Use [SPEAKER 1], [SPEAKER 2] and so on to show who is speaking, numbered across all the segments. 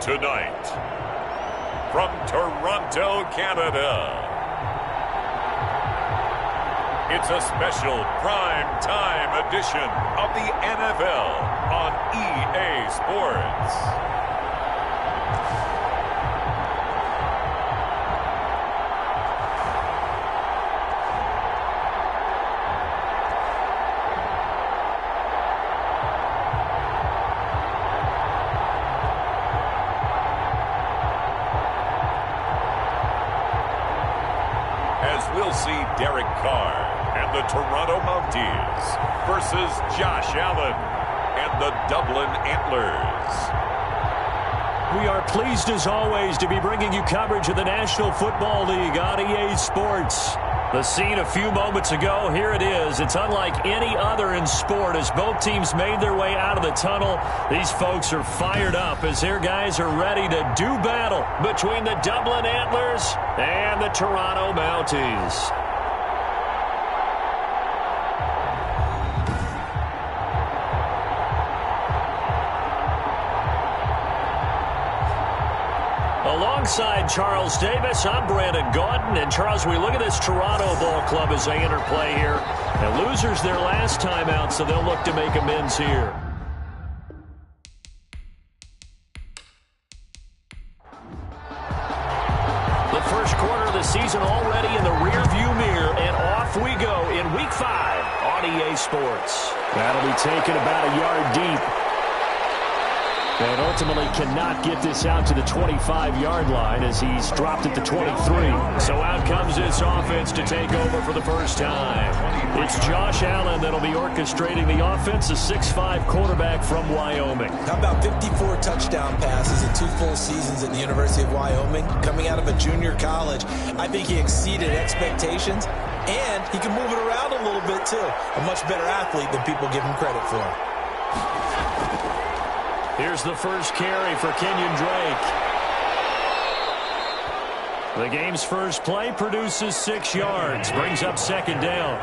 [SPEAKER 1] tonight, from Toronto, Canada, it's a special prime time edition of the NFL on EA Sports. We'll see Derek Carr and the Toronto Mounties versus Josh Allen and the Dublin Antlers.
[SPEAKER 2] We are pleased as always to be bringing you coverage of the National Football League on EA Sports. The scene a few moments ago, here it is. It's unlike any other in sport as both teams made their way out of the tunnel. These folks are fired up as their guys are ready to do battle between the Dublin Antlers and the Toronto Mounties. Alongside Charles Davis, I'm Brandon Gaudin. And Charles, we look at this Toronto Ball Club as they enter play here. And losers their last time out, so they'll look to make amends here. The first quarter of the season already in the rearview mirror, and off we go in Week 5 on EA Sports. That'll be taken about a yard deep. And ultimately cannot get this out to the 25-yard line as he's dropped at the 23. So out comes this offense to take over for the first time. It's Josh Allen that'll be orchestrating the offense, a 6'5" quarterback from Wyoming.
[SPEAKER 3] How about 54 touchdown passes in 2 full seasons at the University of Wyoming? Coming out of a junior college, I think he exceeded expectations, and he can move it around a little bit too. A much better athlete than people give him credit for.
[SPEAKER 2] Here's the first carry for Kenyon Drake. The game's first play produces 6 yards, brings up second down.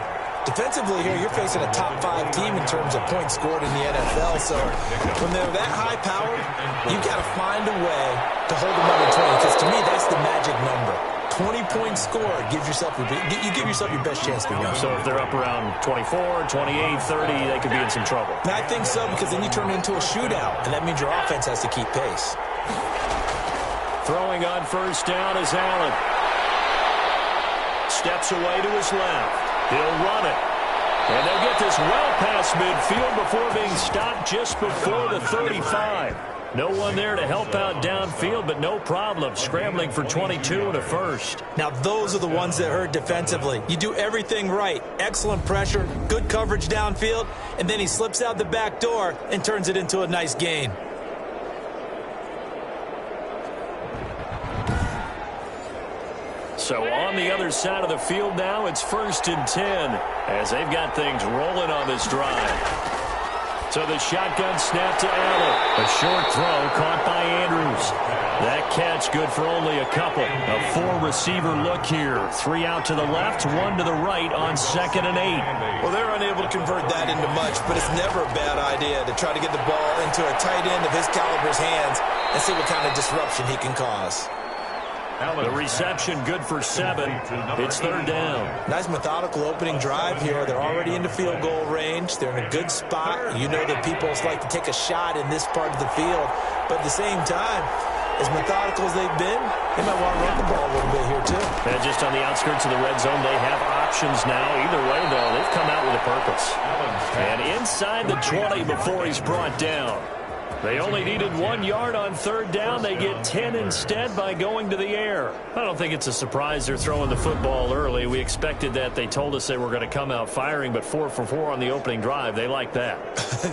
[SPEAKER 3] Defensively here, you're facing a top 5 team in terms of points scored in the NFL. So when they're that high powered, you've got to find a way to hold them under 20. Because to me, that's the magic number. 20-point score gives yourself you give yourself your best chance to win.
[SPEAKER 2] So if they're up around 24, 28, 30, they could be in some trouble.
[SPEAKER 3] And I think so, because then you turn it into a shootout, and that means your offense has to keep pace.
[SPEAKER 2] Throwing on first down is Allen. Steps away to his left. He'll run it. And they'll get this well past midfield before being stopped just before the 35. No one there to help out downfield, but no problem. Scrambling for 22 and a first.
[SPEAKER 3] Now, those are the ones that hurt defensively. You do everything right. Excellent pressure, good coverage downfield, and then he slips out the back door and turns it into a nice gain.
[SPEAKER 2] So on the other side of the field now, it's 1st and 10 as they've got things rolling on this drive. So the shotgun snap to Allen. A short throw caught by Andrews. That catch good for only a couple. A 4-receiver look here. 3 out to the left, 1 to the right on 2nd and 8.
[SPEAKER 3] Well, they're unable to convert that into much, but it's never a bad idea to try to get the ball into a tight end of his caliber's hands and see what kind of disruption he can cause.
[SPEAKER 2] The reception good for 7. It's 3rd down.
[SPEAKER 3] Nice methodical opening drive here. They're already into field goal range. They're in a good spot. You know that people like to take a shot in this part of the field. But at the same time, as methodical as they've been, they might want to run the ball a little bit here too.
[SPEAKER 2] And just on the outskirts of the red zone, they have options now. Either way, though, they've come out with a purpose. And inside the 20 before he's brought down. They only needed 1 yard on 3rd down. They get 10 instead by going to the air. I don't think it's a surprise they're throwing the football early. We expected that. They told us they were going to come out firing, but 4 for 4 on the opening drive. They like that.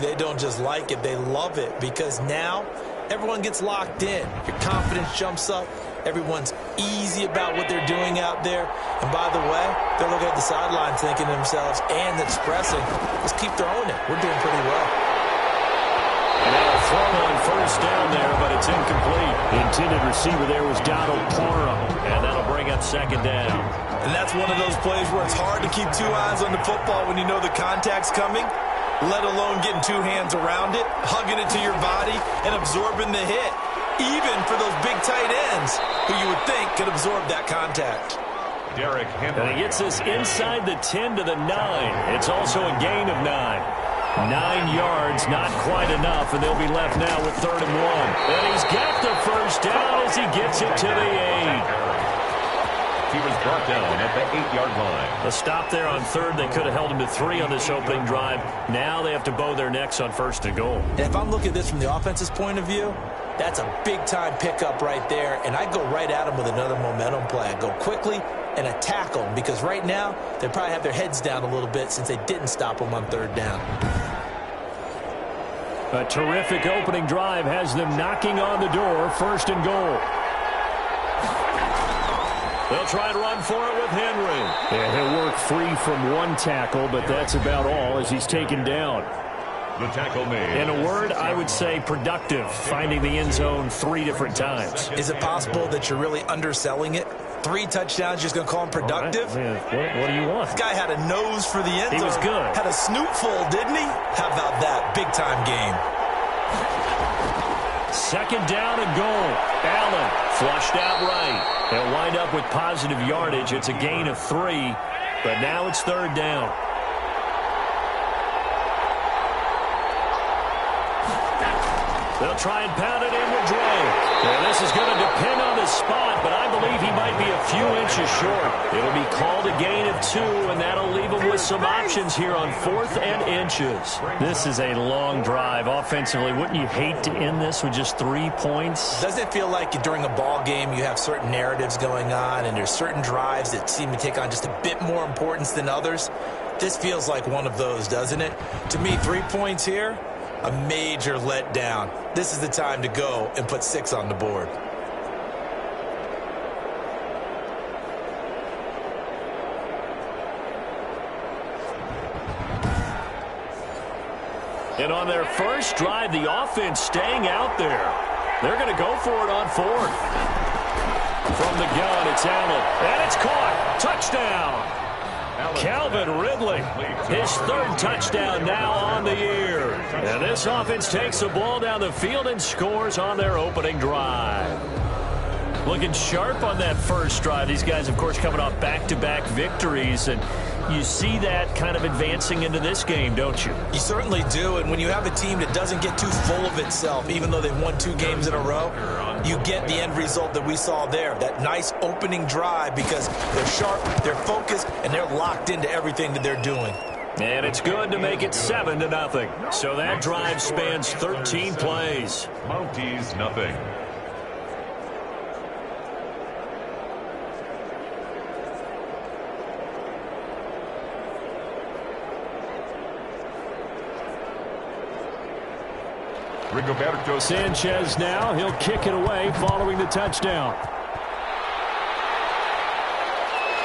[SPEAKER 3] They don't just like it. They love it because now everyone gets locked in. Your confidence jumps up. Everyone's easy about what they're doing out there. And by the way, they're looking at the sidelines thinking to themselves and expressing, let's keep throwing it. We're doing pretty well.
[SPEAKER 2] And now a throw on first down there, but it's incomplete. The intended receiver there was Donald Parham, and that'll bring up 2nd down.
[SPEAKER 3] And that's one of those plays where it's hard to keep 2 eyes on the football when you know the contact's coming, let alone getting 2 hands around it, hugging it to your body, and absorbing the hit. even for those big tight ends who you would think could absorb that contact.
[SPEAKER 2] And he gets this inside the 10 to the 9. It's also a gain of 9. 9 yards, not quite enough, and they'll be left now with 3rd and 1. And he's got the first down as he gets it to the 8.
[SPEAKER 1] He was brought down at the 8-yard line.
[SPEAKER 2] A stop there on 3rd. They could have held him to 3 on this opening drive. Now they have to bow their necks on 1st and goal.
[SPEAKER 3] And if I'm looking at this from the offense's point of view, that's a big-time pickup right there, and I'd go right at him with another momentum play. I'd go quickly and attack them, because right now they probably have their heads down a little bit since they didn't stop them on 3rd down.
[SPEAKER 2] A terrific opening drive has them knocking on the door. 1st and goal. They'll try and run for it with Henry. Yeah, he'll work free from one tackle, but that's about all as he's taken down.
[SPEAKER 1] The tackle made.
[SPEAKER 2] In a word, I would say productive, finding the end zone 3 different times.
[SPEAKER 3] Is it possible that you're really underselling it? 3 touchdowns, just going to call him productive?
[SPEAKER 2] Right. What do you want?
[SPEAKER 3] This guy had a nose for the end zone.
[SPEAKER 2] He was good.
[SPEAKER 3] Had a snoot full, didn't he? How about that? Big-time game.
[SPEAKER 2] 2nd down and goal. Allen flushed out right. They'll wind up with positive yardage. It's a gain of 3, but now it's 3rd down. They'll try and pound it in with Dre. Yeah, this is going to depend on the spot, but I believe he might be a few inches short. It'll be called a gain of 2, and that'll leave him with some options here on 4th and inches. This is a long drive offensively. Wouldn't you hate to end this with just 3 points?
[SPEAKER 3] Doesn't it feel like during a ball game you have certain narratives going on, and there's certain drives that seem to take on just a bit more importance than others? This feels like one of those, doesn't it? To me, 3 points here, a major letdown. This is the time to go and put 6 on the board.
[SPEAKER 2] And on their first drive, the offense staying out there. They're going to go for it on 4th. From the gun, it's Allen. And it's caught. Touchdown. Calvin Ridley, his 3rd touchdown now on the year. And this offense takes the ball down the field and scores on their opening drive. Looking sharp on that first drive. These guys, of course, coming off back-to-back victories, and you see that kind of advancing into this game, don't you?
[SPEAKER 3] You certainly do, and when you have a team that doesn't get too full of itself, even though they've won 2 games in a row, you get the end result that we saw there, that nice opening drive, because they're sharp, they're focused, and they're locked into everything that they're doing.
[SPEAKER 2] And it's good to make it 7-0. So that drive spans 13 plays.
[SPEAKER 1] Mounties, nothing.
[SPEAKER 2] Rigoberto Sanchez now. He'll kick it away following the touchdown.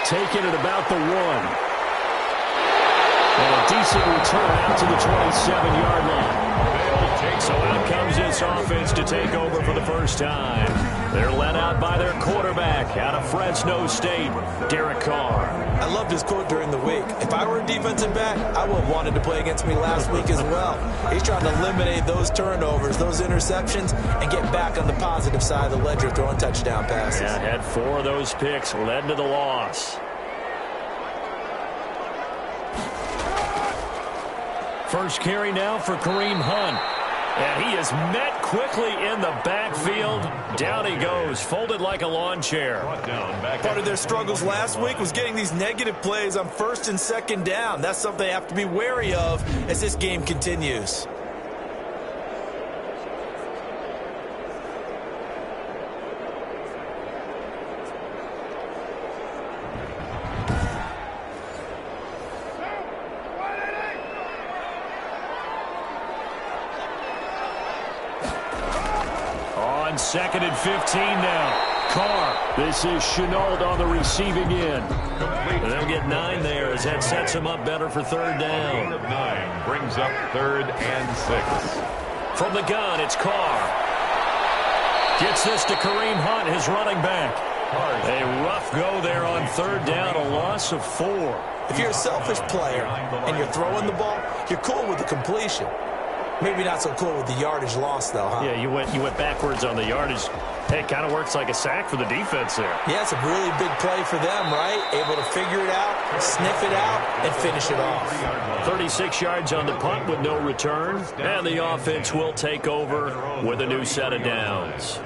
[SPEAKER 2] Taking it about the 1. And a decent return out to the 27-yard line. So out comes this offense to take over for the first time. They're led out by their quarterback out of Fresno State, Derek Carr.
[SPEAKER 3] I loved his quote during the week. If I were a defensive back, I would have wanted to play against me last week as well. He's trying to eliminate those turnovers, those interceptions, and get back on the positive side of the ledger, throwing touchdown passes.
[SPEAKER 2] Yeah, had 4 of those picks, led to the loss. First carry now for Kareem Hunt. And he is met quickly in the backfield. Down he goes, folded like a lawn chair.
[SPEAKER 3] Part of their struggles last week was getting these negative plays on 1st and 2nd down. That's something they have to be wary of as this game continues.
[SPEAKER 2] On 2nd and 15 now. Carr. This is Chenault on the receiving end. And they'll get 9 there as that sets him up better for 3rd down.
[SPEAKER 1] 9 brings up 3rd and 6.
[SPEAKER 2] From the gun, it's Carr. Gets this to Kareem Hunt, his running back. A rough go there on 3rd down, a loss of 4.
[SPEAKER 3] If you're a selfish player and you're throwing the ball, you're cool with the completion. Maybe not so cool with the yardage loss, though, huh?
[SPEAKER 2] Yeah, you went backwards on the yardage. Hey, it kind of works like a sack for the defense there.
[SPEAKER 3] Yeah, it's a really big play for them, right? Able to figure it out, sniff it out, and finish it off.
[SPEAKER 2] 36 yards on the punt with no return. And the offense will take over with a new set of downs.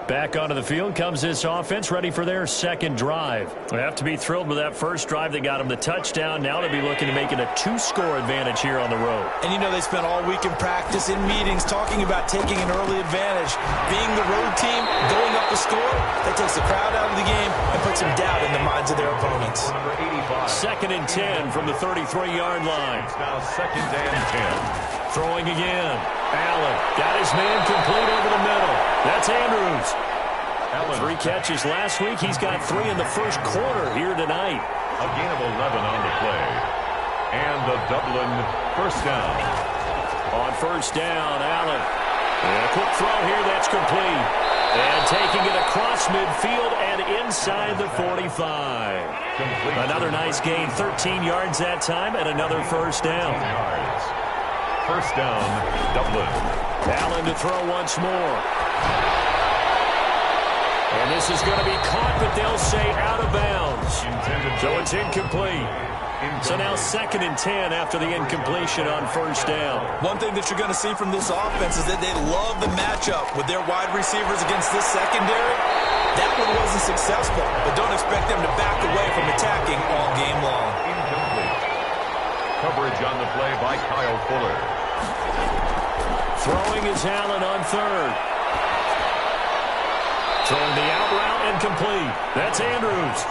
[SPEAKER 2] Back onto the field comes this offense, ready for their second drive. They have to be thrilled with that first drive that got them the touchdown. Now they'll be looking to make it a 2-score advantage here on the road.
[SPEAKER 3] And you know they spent all week in practice, in meetings, talking about taking an early advantage. Being the road team, going up a score, that takes the crowd out of the game and puts some doubt in the minds of their opponents.
[SPEAKER 2] Second and 10 from the 33-yard line.
[SPEAKER 1] Now second and 10.
[SPEAKER 2] Throwing again. Allen got his man complete over the middle. That's Andrews.
[SPEAKER 1] Allen.
[SPEAKER 2] 3 catches last week. He's got 3 in the first quarter here tonight.
[SPEAKER 1] A gain of 11 on the play. And the Dublin first down.
[SPEAKER 2] On first down, Allen. And a quick throw here that's complete. And taking it across midfield and inside the 45.
[SPEAKER 1] Complete.
[SPEAKER 2] Another nice gain. 13 yards that time and another first down.
[SPEAKER 1] First down, Dublin.
[SPEAKER 2] Allen to throw once more. And this is going to be caught, but they'll say out of bounds. So it's incomplete. So now second and 10 after the incompletion on first down.
[SPEAKER 3] One thing that you're going to see from this offense is that they love the matchup with their wide receivers against this secondary. That one wasn't successful, but don't expect them to back away from attacking all game long.
[SPEAKER 1] Incomplete. Coverage on the play by Kyle Fuller.
[SPEAKER 2] Throwing is Allen on third. Throwing the out route and complete. That's Andrews.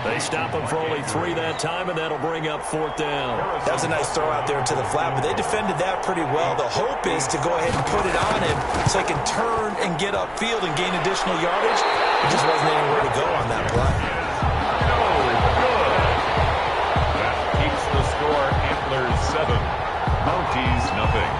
[SPEAKER 2] They stop him for only 3 that time, and that'll bring up fourth down.
[SPEAKER 3] That was a nice throw out there to the flat, but they defended that pretty well. The hope is to go ahead and put it on him so he can turn and get upfield and gain additional yardage. There just wasn't anywhere to go on that play.
[SPEAKER 1] No good. That keeps the score. Antlers 7. Mounties nothing.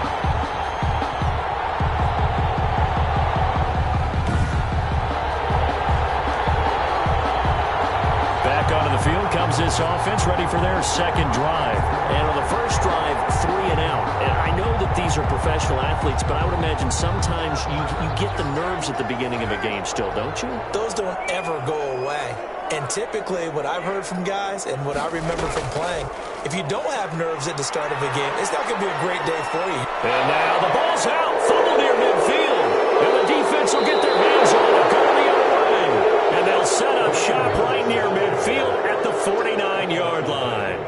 [SPEAKER 2] Onto the field comes this offense, ready for their second drive. And on the first drive, 3 and out. And I know that these are professional athletes, but I would imagine sometimes you get the nerves at the beginning of a game still, don't you?
[SPEAKER 3] Those don't ever go away. And typically, what I've heard from guys and what I remember from playing, if you don't have nerves at the start of a game, it's not going to be a great day for you.
[SPEAKER 2] And now the ball's out, fumble near midfield. And the defense will get their hands on it, go the other way. And they'll set up shop right near midfield at the 49-yard line.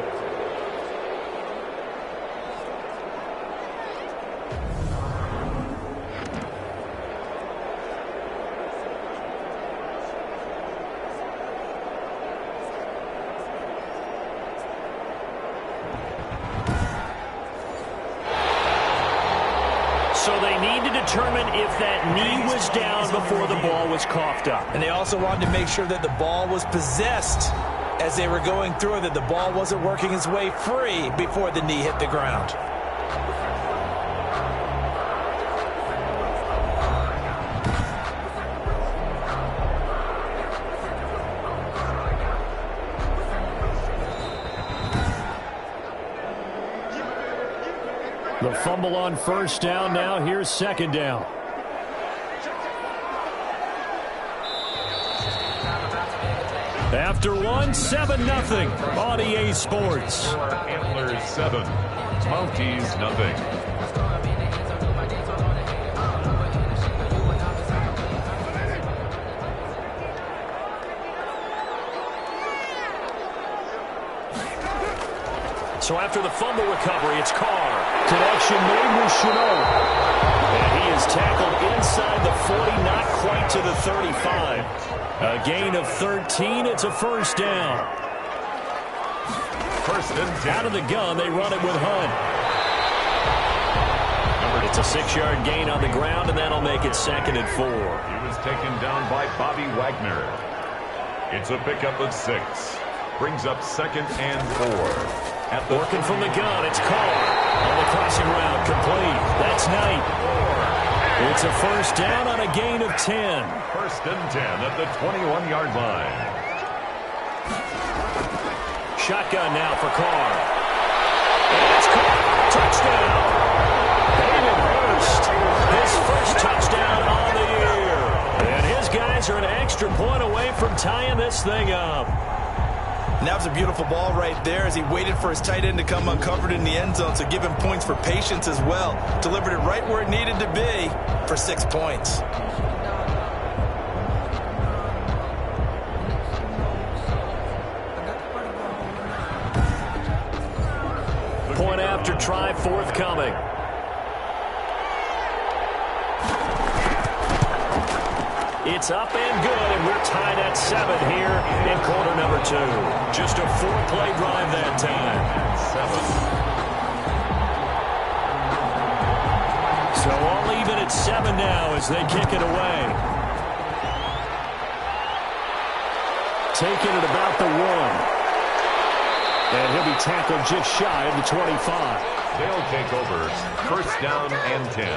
[SPEAKER 2] So they need to determine if that knee was down before the ball was coughed up.
[SPEAKER 3] And they also wanted to make sure that the ball was possessed as they were going through, that the ball wasn't working its way free before the knee hit the ground.
[SPEAKER 2] The fumble on first down now. Here's second down. After one, 7-0 on EA Sports.
[SPEAKER 1] Antlers 7. Mounties nothing.
[SPEAKER 2] So after the fumble recovery, it's Carr. Connection made with Chenault. And he is tackled inside the 40, not quite to the 35. A gain of 13. It's a first down.
[SPEAKER 1] First and 10.
[SPEAKER 2] Out of the gun, they run it with Hunt. It's a 6-yard gain on the ground, and that'll make it second and 4.
[SPEAKER 1] He was taken down by Bobby Wagner. It's a pickup of 6. Brings up second and 4.
[SPEAKER 2] Working from the gun, it's Carr. On the crossing route, complete. That's Knight. It's a first down on a gain of 10.
[SPEAKER 1] First and 10 at the 21-yard line.
[SPEAKER 2] Shotgun now for Carr. And it's Carr. Touchdown. They first touchdown on the year. And his guys are an extra point away from tying this thing up.
[SPEAKER 3] And that was a beautiful ball right there as he waited for his tight end to come uncovered in the end zone, so give him points for patience as well. Delivered it right where it needed to be for 6 points.
[SPEAKER 2] Point after try forthcoming. It's up and good, and we're tied at 7 here in quarter number 2. Just a 4-play drive that time. 7. So all even at 7 now as they kick it away. Taking it about the 1. And he'll be tackled just shy of the 25.
[SPEAKER 1] They'll take over first down and 10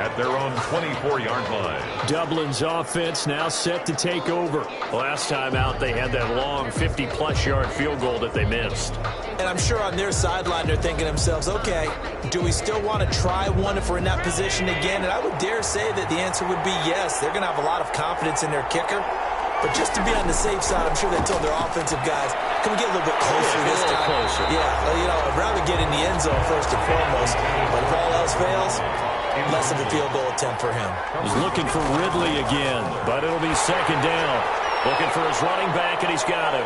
[SPEAKER 1] at their own 24-yard line.
[SPEAKER 2] Dublin's offense now set to take over. Last time out, they had that long 50-plus yard field goal that they missed.
[SPEAKER 3] And I'm sure on their sideline they're thinking to themselves, okay, do we still want to try one if we're in that position again? And I would dare say that the answer would be yes. They're going to have a lot of confidence in their kicker. But just to be on the safe side, I'm sure they told their offensive guys, can we get a little bit closer this time?
[SPEAKER 2] Closer.
[SPEAKER 3] Yeah, you know, I'd rather get in the end zone first and foremost. But if all else fails, less of a field goal attempt for him.
[SPEAKER 2] He's looking for Ridley again, but it'll be second down. Looking for his running back, and he's got him.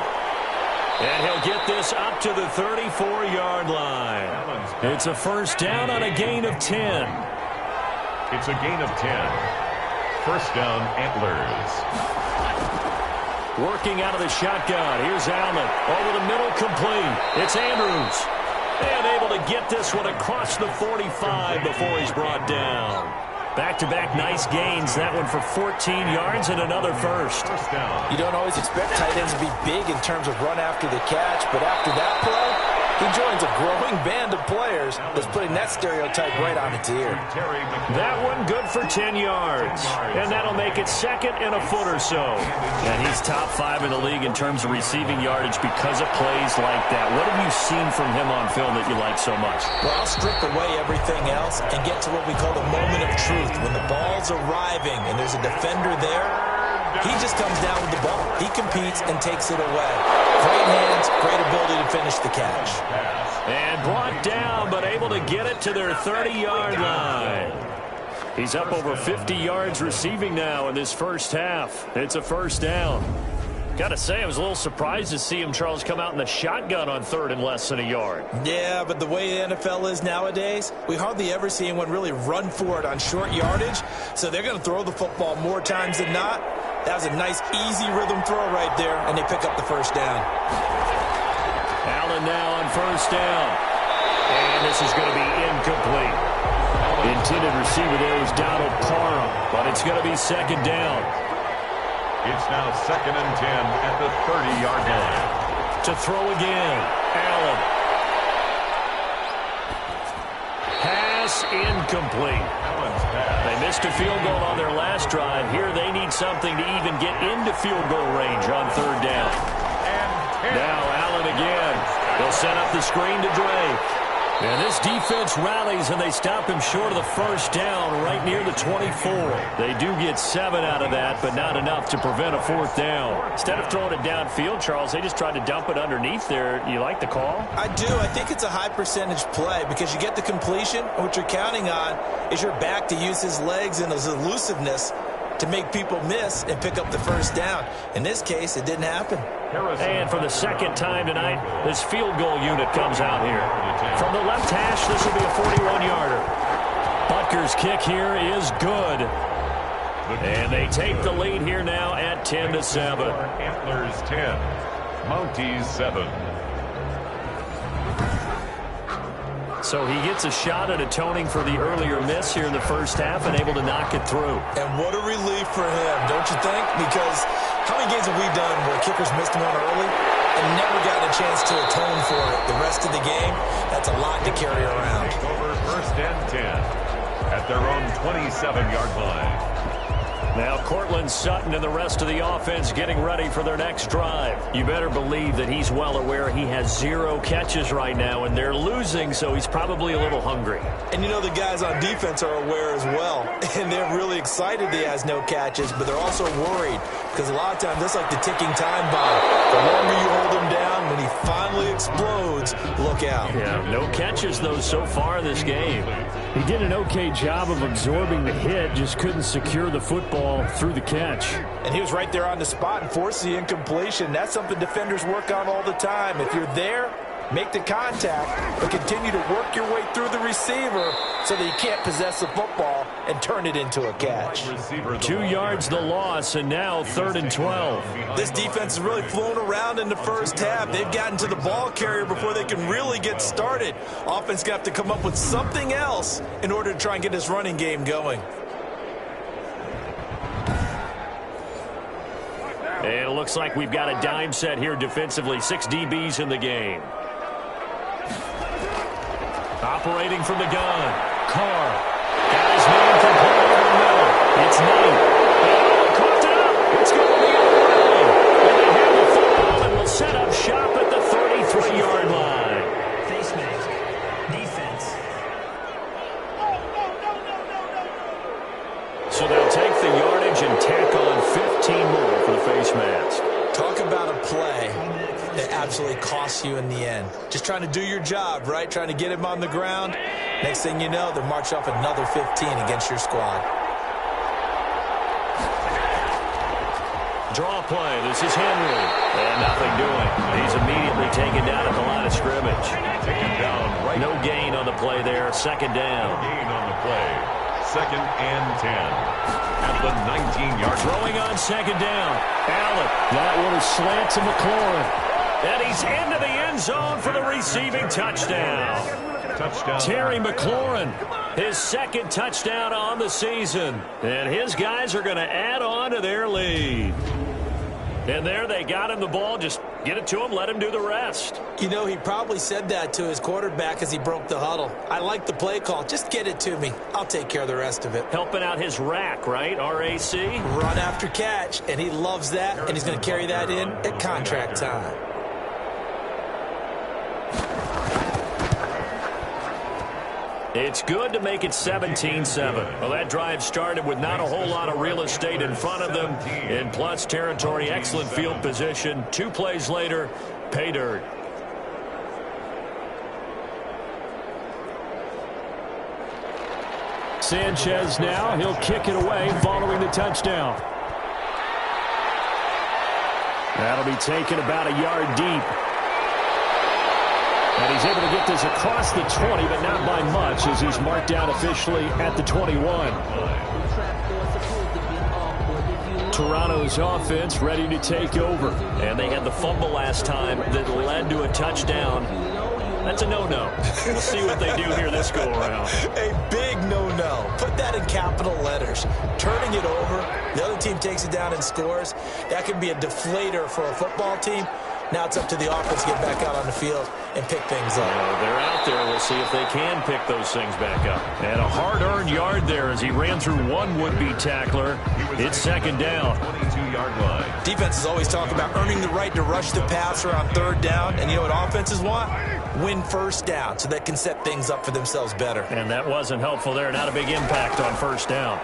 [SPEAKER 2] And he'll get this up to the 34-yard line. It's a first down on a gain of 10.
[SPEAKER 1] It's a gain of 10. First down, Antlers.
[SPEAKER 2] Working out of the shotgun. Here's Allen. Over the middle, complete. It's Andrews. And able to get this one across the 45 before he's brought down. Back-to-back nice gains. That one for 14 yards and another first.
[SPEAKER 3] You don't always expect tight ends to be big in terms of run after the catch, but after that play, he joins a growing band of players that's putting that stereotype right on its ear.
[SPEAKER 2] That one good for 10 yards. And that'll make it second and a foot or so. And he's top 5 in the league in terms of receiving yardage because of plays like that. What have you seen from him on film that you like so much?
[SPEAKER 3] Well, I'll strip away everything else and get to what we call the moment of truth. When the ball's arriving and there's a defender there, he just comes down with the ball. He competes and takes it away. Great hands, great ability to finish the catch.
[SPEAKER 2] And brought down, but able to get it to their 30-yard line. He's up over 50 yards receiving now in this first half. It's a first down. Got to say, I was a little surprised to see him, Charles, come out in the shotgun on third and less than a yard.
[SPEAKER 3] Yeah, but the way the NFL is nowadays, we hardly ever see anyone really run for it on short yardage. So they're going to throw the football more times than not. That was a nice, easy rhythm throw right there, and they pick up the first down.
[SPEAKER 2] Allen now on first down. And this is going to be incomplete. Intended receiver there was Donald Parham, but it's going to be second down.
[SPEAKER 1] It's now second and 10 at the 30-yard line.
[SPEAKER 2] To throw again, Allen. Pass incomplete. They missed a field goal on their last drive. Here they need something to even get into field goal range on third down. Now Allen again. They'll set up the screen to Drake. And this defense rallies, and they stop him short of the first down right near the 24. They do get 7 out of that, but not enough to prevent a fourth down. Instead of throwing it downfield, Charles, they just tried to dump it underneath there. You like the call?
[SPEAKER 3] I do. I think it's a high-percentage play because you get the completion, and what you're counting on is your back to use his legs and his elusiveness to make people miss and pick up the first down. In this case, it didn't happen.
[SPEAKER 2] And for the second time tonight, this field goal unit comes out here. From the left hash, this will be a 41-yarder. Butker's kick here is good. And they take the lead here now at 10-7.
[SPEAKER 1] Antlers 10, Mounties 7.
[SPEAKER 2] So he gets a shot at atoning for the earlier miss here in the first half and able to knock it through.
[SPEAKER 3] And what a relief for him, don't you think? Because how many games have we done where kickers missed one early and never gotten a chance to atone for it the rest of the game? That's a lot to carry around.
[SPEAKER 1] Over first and 10 at their own 27-yard line.
[SPEAKER 2] Now Cortland Sutton and the rest of the offense getting ready for their next drive. You better believe that he's well aware he has 0 catches right now, and they're losing, so he's probably a little hungry.
[SPEAKER 3] And you know the guys on defense are aware as well, and they're really excited he has no catches, but they're also worried because a lot of times that's like the ticking time bomb. The longer you hold him down, when he finally explodes, look out.
[SPEAKER 2] Yeah, no catches, though, so far in this game.
[SPEAKER 4] He did an okay job of absorbing the hit, just couldn't secure the football through the catch.
[SPEAKER 3] And he was right there on the spot and forced the incompletion. That's something defenders work on all the time. If you're there, make the contact, but continue to work your way through the receiver so that you can't possess the football and turn it into a catch.
[SPEAKER 2] 2 yards the loss, and now 3rd and 12.
[SPEAKER 3] This defense has really flown around in the first half. They've gotten to the ball carrier before they can really get started. Offense got to come up with something else in order to try and get this running game going.
[SPEAKER 2] And it looks like we've got a dime set here defensively. 6 DBs in the game. Operating from the gun. Carr. Got his man from play over the middle. It's Nate. Caught it up. It's going the other way. And they have the football and will set up shop at the 33-yard line.
[SPEAKER 5] Face mask. Defense.
[SPEAKER 2] So they'll take the yardage and tack on 15 more for the face mask.
[SPEAKER 3] Talk about a play that absolutely costs you in the end. Just trying to do your job, right? Trying to get him on the ground. Next thing you know, they're marching off another 15 against your squad.
[SPEAKER 2] Draw play. This is Henry. And nothing doing. He's immediately taken down at the line of scrimmage.
[SPEAKER 1] Taken down right.
[SPEAKER 2] No gain on the play there. 2nd down.
[SPEAKER 1] Gain on the play. 2nd and 10. At the 19-yard.
[SPEAKER 2] Throwing on 2nd down. Allen.
[SPEAKER 4] That one is slant to McLaurin.
[SPEAKER 2] And he's into the end zone for the receiving touchdown.
[SPEAKER 1] Touchdown.
[SPEAKER 2] Terry McLaurin, his 2nd touchdown on the season. And his guys are going to add on to their lead. And there they got him the ball. Just get it to him, let him do the rest.
[SPEAKER 3] You know, he probably said that to his quarterback as he broke the huddle. I like the play call. Just get it to me. I'll take care of the rest of it.
[SPEAKER 2] Helping out his rack, right? RAC?
[SPEAKER 3] Run after catch, and he loves that, and he's going to carry that in at contract time.
[SPEAKER 2] It's good to make it 17-7. Well, that drive started with not a whole lot of real estate in front of them. In plus territory, excellent field position. 2 plays later, pay dirt.
[SPEAKER 4] Sanchez now, he'll kick it away following the touchdown. That'll be taken about a yard deep. And he's able to get this across the 20, but not by much as he's marked down officially at the 21. Toronto's offense ready to take over.
[SPEAKER 2] And they had the fumble last time that led to a touchdown. That's a no-no. We'll see what they do here this go-around.
[SPEAKER 3] A big no-no. Put that in capital letters. Turning it over, the other team takes it down and scores. That can be a deflator for a football team. Now it's up to the offense to get back out on the field and pick things up.
[SPEAKER 2] They're out there. We'll see if they can pick those things back up. And a hard-earned yard there as he ran through one would-be tackler. It's 2nd down.
[SPEAKER 1] 22-yard line.
[SPEAKER 3] Defenses always talk about earning the right to rush the passer on 3rd down. And you know what offenses want? Win 1st down so they can set things up for themselves better.
[SPEAKER 2] And that wasn't helpful there. Not a big impact on 1st down.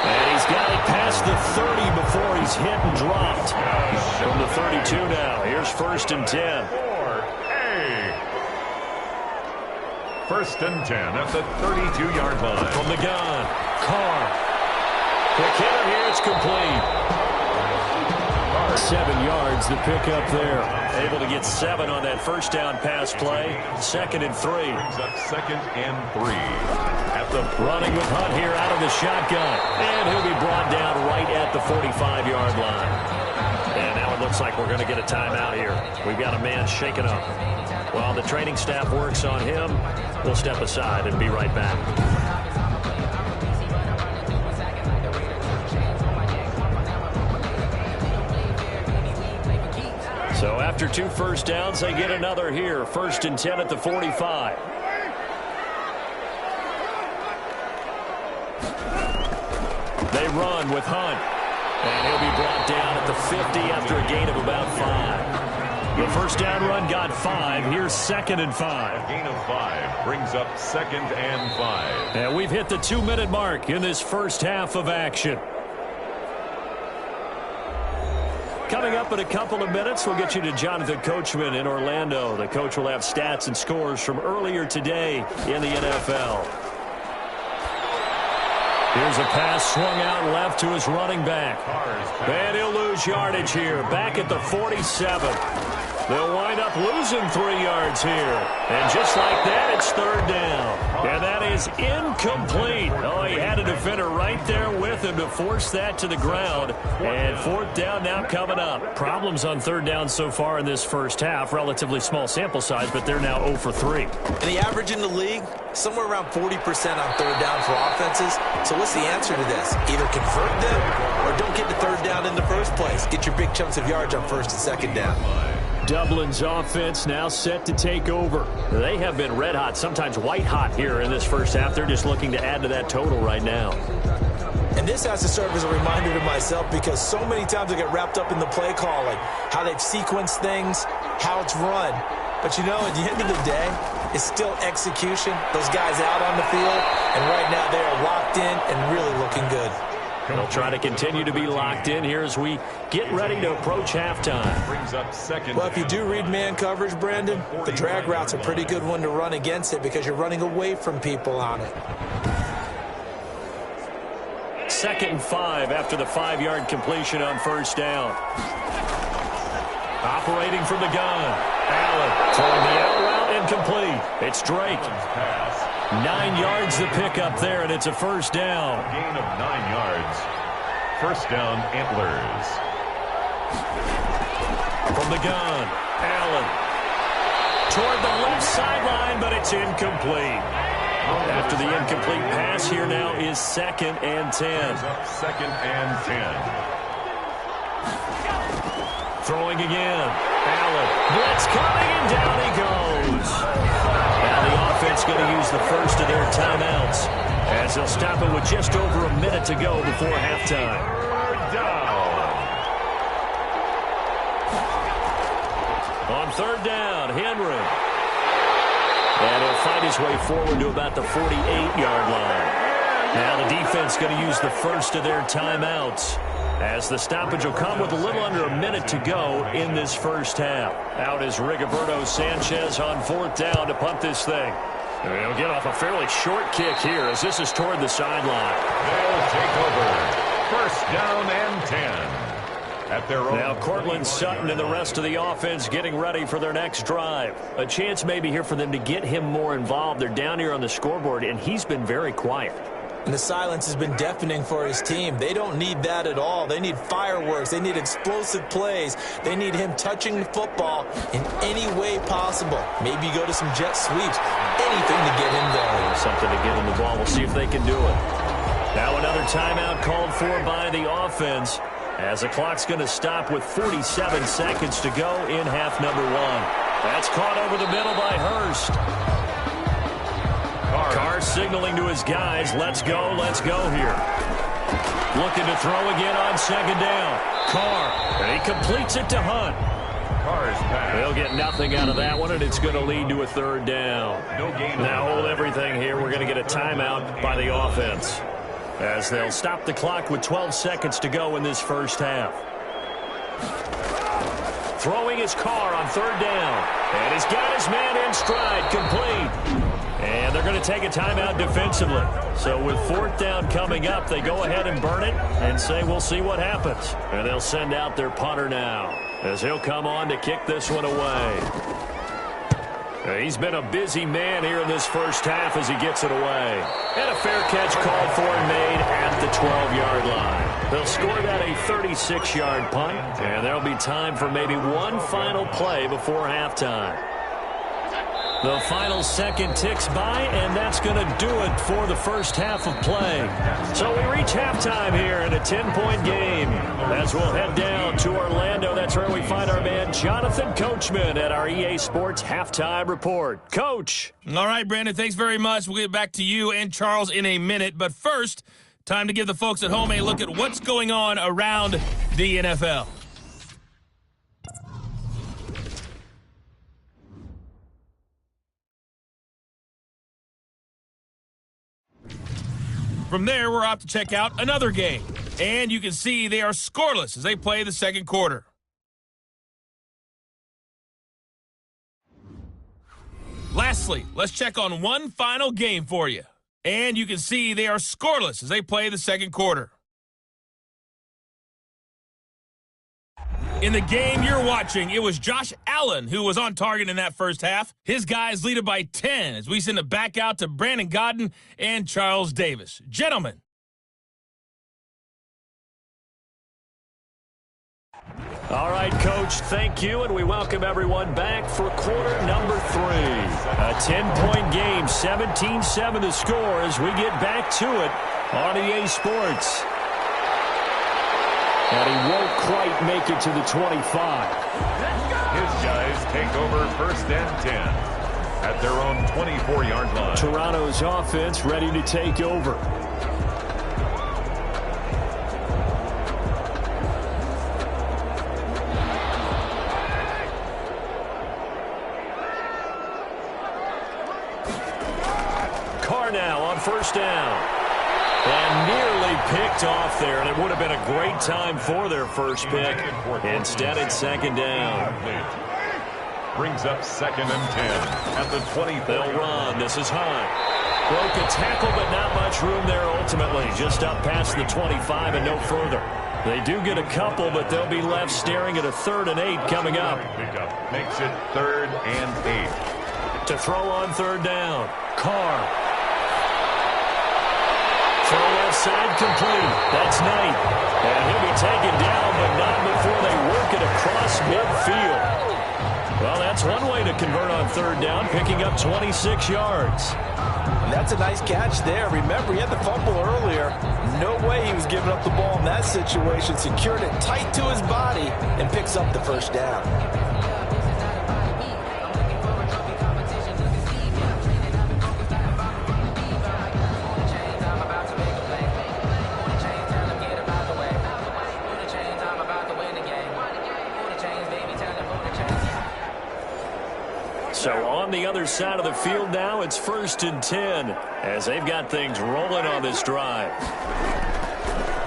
[SPEAKER 2] And he's got it past the 30 before he's hit and dropped. From the 32 now. Here's 1st and 10.
[SPEAKER 1] 1st and 10 at the 32-yard line.
[SPEAKER 2] From the gun. Carr. Quick hitter here. It's complete.
[SPEAKER 4] 7 yards, the pickup there.
[SPEAKER 2] Able to get 7 on that 1st down pass play. 2nd and 3.
[SPEAKER 1] Brings up 2nd and 3. At the
[SPEAKER 2] running with Hunt here out of the shotgun. And he'll be brought down right at the 45-yard line. And now it looks like we're going to get a timeout here. We've got a man shaken up. While the training staff works on him, we'll step aside and be right back. So after 2 first downs, they get another here. 1st and 10 at the 45. They run with Hunt. And he'll be brought down at the 50 after a gain of about 5. The first down run got 5. Here's 2nd and 5.
[SPEAKER 1] A gain of 5 brings up 2nd and 5.
[SPEAKER 2] And we've hit the 2-minute mark in this first half of action. Coming up in a couple of minutes, we'll get you to Jonathan Coachman in Orlando. The coach will have stats and scores from earlier today in the NFL. Here's a pass swung out left to his running back. And he'll lose yardage here, back at the 47. They'll wind up losing 3 yards here. And just like that, it's 3rd down. And that is incomplete. Oh, he had a defender right there with him to force that to the ground. And 4th down now coming up. Problems on 3rd down so far in this first half. Relatively small sample size, but they're now 0 for 3.
[SPEAKER 3] And the average in the league, somewhere around 40% on 3rd down for offenses. So what's the answer to this? Either convert them or don't get to 3rd down in the first place. Get your big chunks of yards on 1st and 2nd down.
[SPEAKER 2] Dublin's offense now set to take over. They have been red hot, sometimes white hot here in this first half. They're just looking to add to that total right now.
[SPEAKER 3] And this has to serve as a reminder to myself because so many times I get wrapped up in the play call, like how they've sequenced things, how it's run. But, you know, at the end of the day, it's still execution. Those guys out on the field, and right now they are locked in and really looking good.
[SPEAKER 2] They'll try to continue to be locked in here as we get ready to approach halftime.
[SPEAKER 1] Brings up 2nd.
[SPEAKER 3] Well, if you do read man coverage, Brandon, the drag route's a pretty good one to run against it because you're running away from people on it.
[SPEAKER 2] 2nd and 5 after the 5-yard completion on 1st down. Operating from the gun. Allen throwing the out route incomplete. It's Drake. 9 yards to pick up there, and it's a 1st down.
[SPEAKER 1] A gain of 9 yards. 1st down, Antlers.
[SPEAKER 2] From the gun, Allen. Toward the left sideline, but it's incomplete. After the incomplete pass, here now is 2nd and 10.
[SPEAKER 1] 2nd and 10.
[SPEAKER 2] Throwing again. Allen. Blitz coming, and down he goes. Now the offense going to use the first of their timeouts as they'll stop it with just over a minute to go before halftime.
[SPEAKER 1] 3rd down.
[SPEAKER 2] On 3rd down, Henry. And he'll fight his way forward to about the 48-yard line. Now the defense going to use the first of their timeouts as the stoppage will come with a little under a minute to go in this first half. Out is Rigoberto Sanchez on 4th down to punt this thing. And he'll get off a fairly short kick here as this is toward the sideline.
[SPEAKER 1] They'll take over. 1st down and 10. At their own.
[SPEAKER 2] Now Cortland Sutton and the rest of the offense getting ready for their next drive. A chance maybe here for them to get him more involved. They're down here on the scoreboard, and he's been very quiet.
[SPEAKER 3] And the silence has been deafening for his team. They don't need that at all. They need fireworks. They need explosive plays. They need him touching the football in any way possible. Maybe go to some jet sweeps. Anything to get him going.
[SPEAKER 2] Something to get him the ball. We'll see if they can do it. Now another timeout called for by the offense as the clock's going to stop with 47 seconds to go in half number 1. That's caught over the middle by Hurst. Carr signaling to his guys, let's go here. Looking to throw again on 2nd down. Carr, and he completes it to Hunt.
[SPEAKER 1] Carr's pass.
[SPEAKER 2] They'll get nothing out of that one, and it's going to lead to a 3rd down.
[SPEAKER 1] No gain.
[SPEAKER 2] Now hold everything here. We're going to get a timeout by the offense as they'll stop the clock with 12 seconds to go in this first half. Throwing his Carr on 3rd down, and he's got his man in stride, complete. And they're going to take a timeout defensively. So with 4th down coming up, they go ahead and burn it and say we'll see what happens. And they'll send out their punter now as he'll come on to kick this one away. He's been a busy man here in this first half as he gets it away. And a fair catch called for and made at the 12-yard line. They'll score that a 36-yard punt, and there'll be time for maybe one final play before halftime. The final second ticks by, and that's going to do it for the first half of play. So we reach halftime here in a 10-point game. As we'll head down to Orlando, that's where we find our man Jonathan Coachman at our EA Sports Halftime Report. Coach.
[SPEAKER 6] All right, Brandon, thanks very much. We'll get back to you and Charles in a minute. But first, time to give the folks at home a look at what's going on around the NFL. From there, we're off to check out another game. And you can see they are scoreless as they play the second quarter. Lastly, let's check on one final game for you. And you can see they are scoreless as they play the second quarter. In the game you're watching, it was Josh Allen who was on target in that first half. His guys lead it by 10 as we send it back out to Brandon Godden and Charles Davis. Gentlemen.
[SPEAKER 2] All right, Coach, thank you, and we welcome everyone back for quarter number 3. A 10-point game, 17-7 the score as we get back to it on EA Sports. And he won't quite make it to the 25.
[SPEAKER 1] His guys take over first and 10 at their own 24-yard line.
[SPEAKER 2] Toronto's offense ready to take over. Carr now on first down. And nearly picked off there, and it would have been a great time for their first pick. Instead, it's second down.
[SPEAKER 1] Brings up second and 10 at the 24.
[SPEAKER 2] They'll run. This is Hunt. Broke a tackle, but not much room there ultimately. Just up past the 25 and no further. They do get a couple, but they'll be left staring at a 3rd and 8 coming up.
[SPEAKER 1] Pickup makes it 3rd and 8.
[SPEAKER 2] To throw on third down, Carr. Throw left side complete. That's Knight. And he'll be taken down, but not before they work it across midfield. Well, that's one way to convert on third down, picking up 26 yards.
[SPEAKER 3] And that's a nice catch there. Remember, he had the fumble earlier. No way he was giving up the ball in that situation. Secured it tight to his body and picks up the first down.
[SPEAKER 2] So on the other side of the field now, it's 1st and 10 as they've got things rolling on this drive.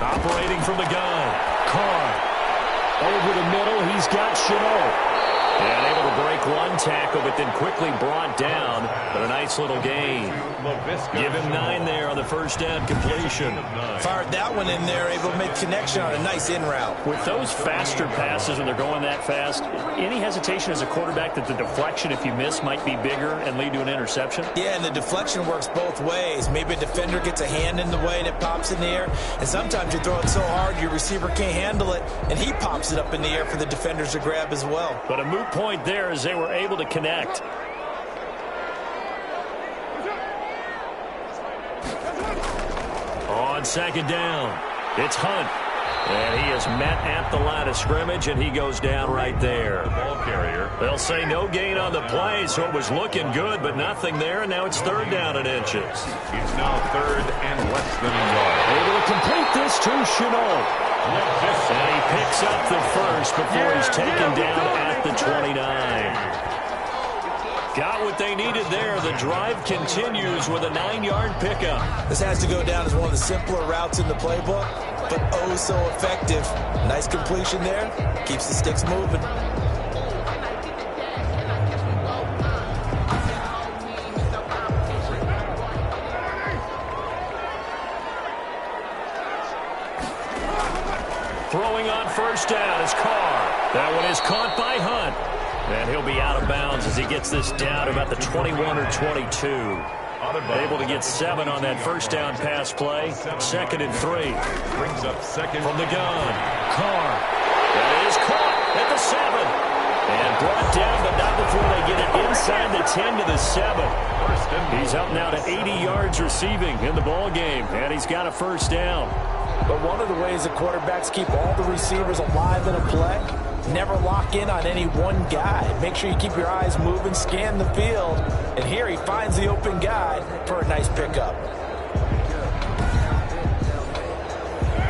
[SPEAKER 2] Operating from the gun, Carr. Over the middle, he's got Chenault. And able to break one tackle, but then quickly brought down. But a nice little gain. Give him 9 there on the first down completion.
[SPEAKER 3] Fired that one in there, able to make connection on a nice in route.
[SPEAKER 4] With those faster passes when they're going that fast, any hesitation as a quarterback that the deflection, if you miss, might be bigger and lead to an interception?
[SPEAKER 3] Yeah, and the deflection works both ways. Maybe a defender gets a hand in the way and it pops in the air. And sometimes you throw it so hard your receiver can't handle it, and he pops it up in the air for the defenders to grab as well.
[SPEAKER 2] But a moot point there as they were able to connect. On second down, it's Hunt. And he is met at the line of scrimmage, and he goes down right there.
[SPEAKER 1] Ball carrier.
[SPEAKER 2] They'll say no gain on the play, so it was looking good, but nothing there, and now it's 3rd down and inches.
[SPEAKER 1] He's now 3rd and less than a yard.
[SPEAKER 2] Able to complete this to Chenault. And he picks up the first before he's taken down at the 29. Got what they needed there. The drive continues with a 9-yard pickup.
[SPEAKER 3] This has to go down as one of the simpler routes in the playbook, but oh so effective. Nice completion there. Keeps the sticks moving.
[SPEAKER 2] Throwing on first down is Carr. That one is caught by Hunt. And he'll be out of bounds as he gets this down about the 21 or 22. Able to get 7 on that first down pass play. 2nd and 3.
[SPEAKER 1] Brings up second
[SPEAKER 2] from the gun. Carr. That is caught at the 7. And brought down, but not before they get it inside the 10 to the 7. He's up now to 80 yards receiving in the ball game, and he's got a first down.
[SPEAKER 3] But one of the ways that quarterbacks keep all the receivers alive in a play, never lock in on any one guy. Make sure you keep your eyes moving, scan the field. And here he finds the open guy for a nice pickup.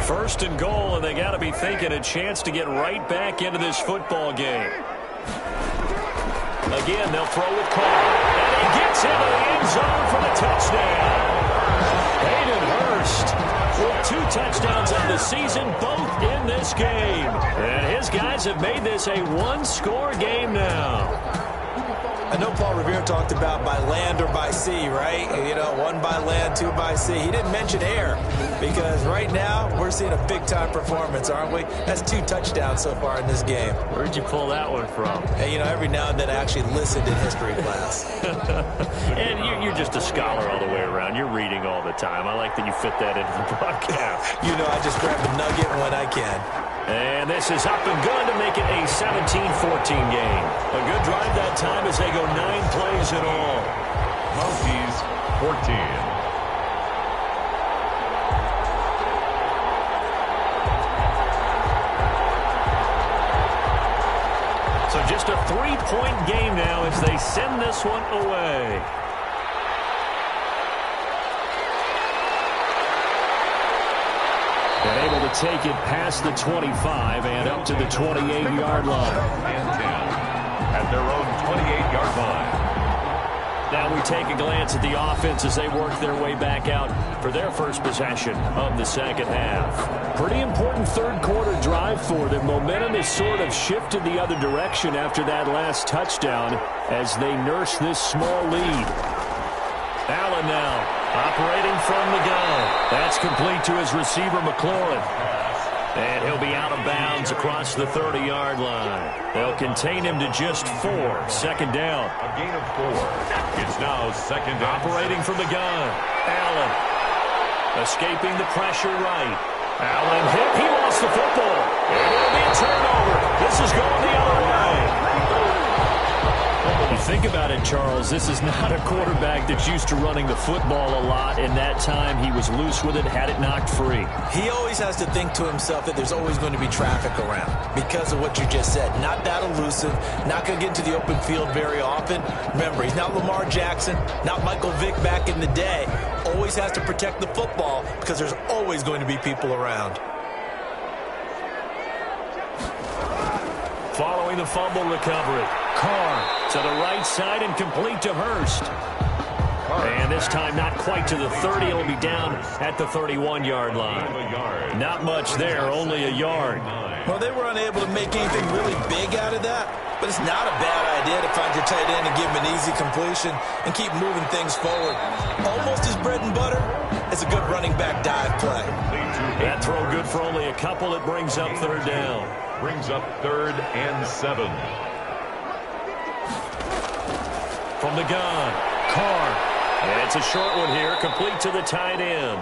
[SPEAKER 2] First and goal, and they got to be thinking a chance to get right back into this football game. Again, they'll throw with Carr. And he gets into the end zone for the touchdown. Hayden Hurst with 2 touchdowns on the season, both in this game. And his guys have made this a one-score game now.
[SPEAKER 3] I know Paul Revere talked about by land or by sea, right? You know, 1 by land, 2 by sea. He didn't mention air because right now we're seeing a big-time performance, aren't we? That's 2 touchdowns so far in this game.
[SPEAKER 2] Where'd you pull that one from?
[SPEAKER 3] Hey, you know, every now and then I actually listened in history class.
[SPEAKER 2] And you're just a scholar all the way around. You're reading all the time. I like that you fit that into the broadcast.
[SPEAKER 3] You know, I just grab a nugget when I can.
[SPEAKER 2] And this is up and good to make it a 17-14 game. A good drive that time as they go 9 plays in all.
[SPEAKER 1] Mounties 14.
[SPEAKER 2] So just a 3-point game now as they send this one away. And able to take it past the 25 and up to the 28-yard line.
[SPEAKER 1] And 10 at their own 28-yard line.
[SPEAKER 2] Now we take a glance at the offense as they work their way back out for their first possession of the second half. Pretty important third-quarter drive for them. Momentum has sort of shifted the other direction after that last touchdown as they nurse this small lead. Allen now operating from the gun. That's complete to his receiver, McLaurin. And he'll be out of bounds across the 30-yard line. They'll contain him to just 4. Second down.
[SPEAKER 1] A gain of 4. It's now second down.
[SPEAKER 2] Operating from the gun. Allen escaping the pressure right. Allen hit. He lost the football. And it'll be a turnover. This is going the other way. You think about it, Charles, this is not a quarterback that's used to running the football a lot. In that time, he was loose with it, had it knocked free.
[SPEAKER 3] He always has to think to himself that there's always going to be traffic around because of what you just said. Not that elusive, not going to get into the open field very often. Remember, he's not Lamar Jackson, not Michael Vick back in the day. Always has to protect the football because there's always going to be people around.
[SPEAKER 2] Following the fumble recovery, Carr to the right side and complete to Hurst. And this time not quite to the 30. It'll be down at the 31-yard line. Not much there, only a yard.
[SPEAKER 3] Well, they were unable to make anything really big out of that, but it's not a bad idea to find your tight end and give him an easy completion and keep moving things forward. Almost his bread and butter is a good running back dive play.
[SPEAKER 2] That throw good for only a couple. It brings up third down.
[SPEAKER 1] Brings up 3rd and 7.
[SPEAKER 2] From the gun, Carr. And it's a short one here, complete to the tight end.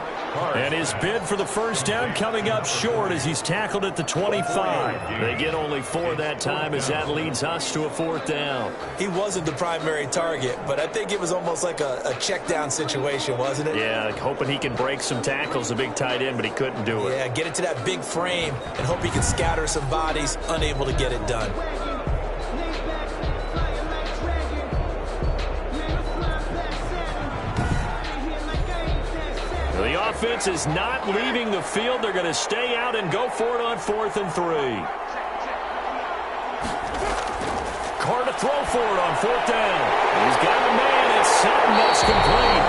[SPEAKER 2] And his bid for the first down coming up short as he's tackled at the 25. They get only 4 that time as that leads us to a 4th down.
[SPEAKER 3] He wasn't the primary target, but I think it was almost like a check down situation, wasn't it?
[SPEAKER 2] Yeah, hoping he can break some tackles, a big tight end, but he couldn't do it.
[SPEAKER 3] Yeah, get it to that big frame and hope he can scatter some bodies, unable to get it done.
[SPEAKER 2] The offense is not leaving the field. They're going to stay out and go for it on 4th and 3. Carr to throw for it on 4th down. He's got a man. It's Sutton that's complete.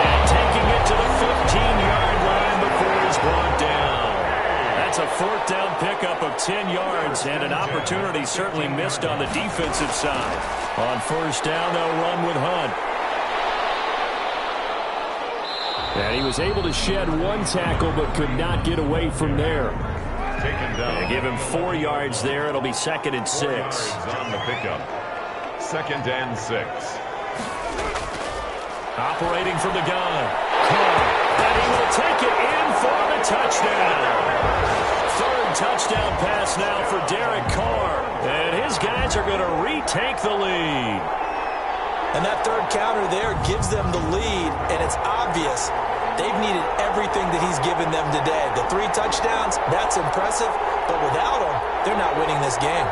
[SPEAKER 2] And taking it to the 15-yard line before he's brought down. That's a 4th down pickup of 10 yards and an opportunity certainly missed on the defensive side. On 1st down, they'll run with Hunt. And he was able to shed 1 tackle but could not get away from there.
[SPEAKER 1] Taken down.
[SPEAKER 2] They give him 4 yards there. It'll be 2nd and 6.
[SPEAKER 1] On the pickup. 2nd and 6.
[SPEAKER 2] Operating from the gun. Carr. And he will take it in for the touchdown. 3rd touchdown pass now for Derek Carr. And his guys are going to retake the lead.
[SPEAKER 3] And that 3rd counter there gives them the lead, and it's obvious they've needed everything that he's given them today. The 3 touchdowns, that's impressive, but without him, they're not winning this game.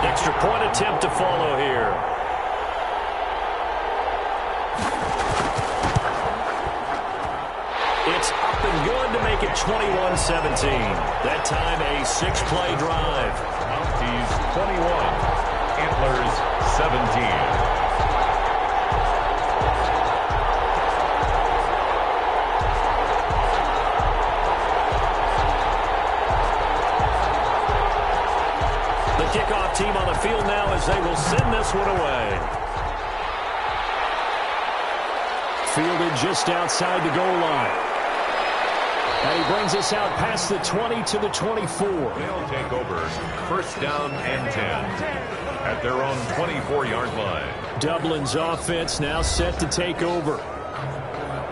[SPEAKER 2] Extra point attempt to follow here. and good to make it 21-17. That time a 6-play drive.
[SPEAKER 1] Mounties 21, Antlers 17.
[SPEAKER 2] Kickoff team on the field now as they will send this one away. Fielded just outside the goal line. And he brings us out past the 20 to the 24.
[SPEAKER 1] They'll take over first down and 10 at their own 24-yard line.
[SPEAKER 2] Dublin's offense now set to take over.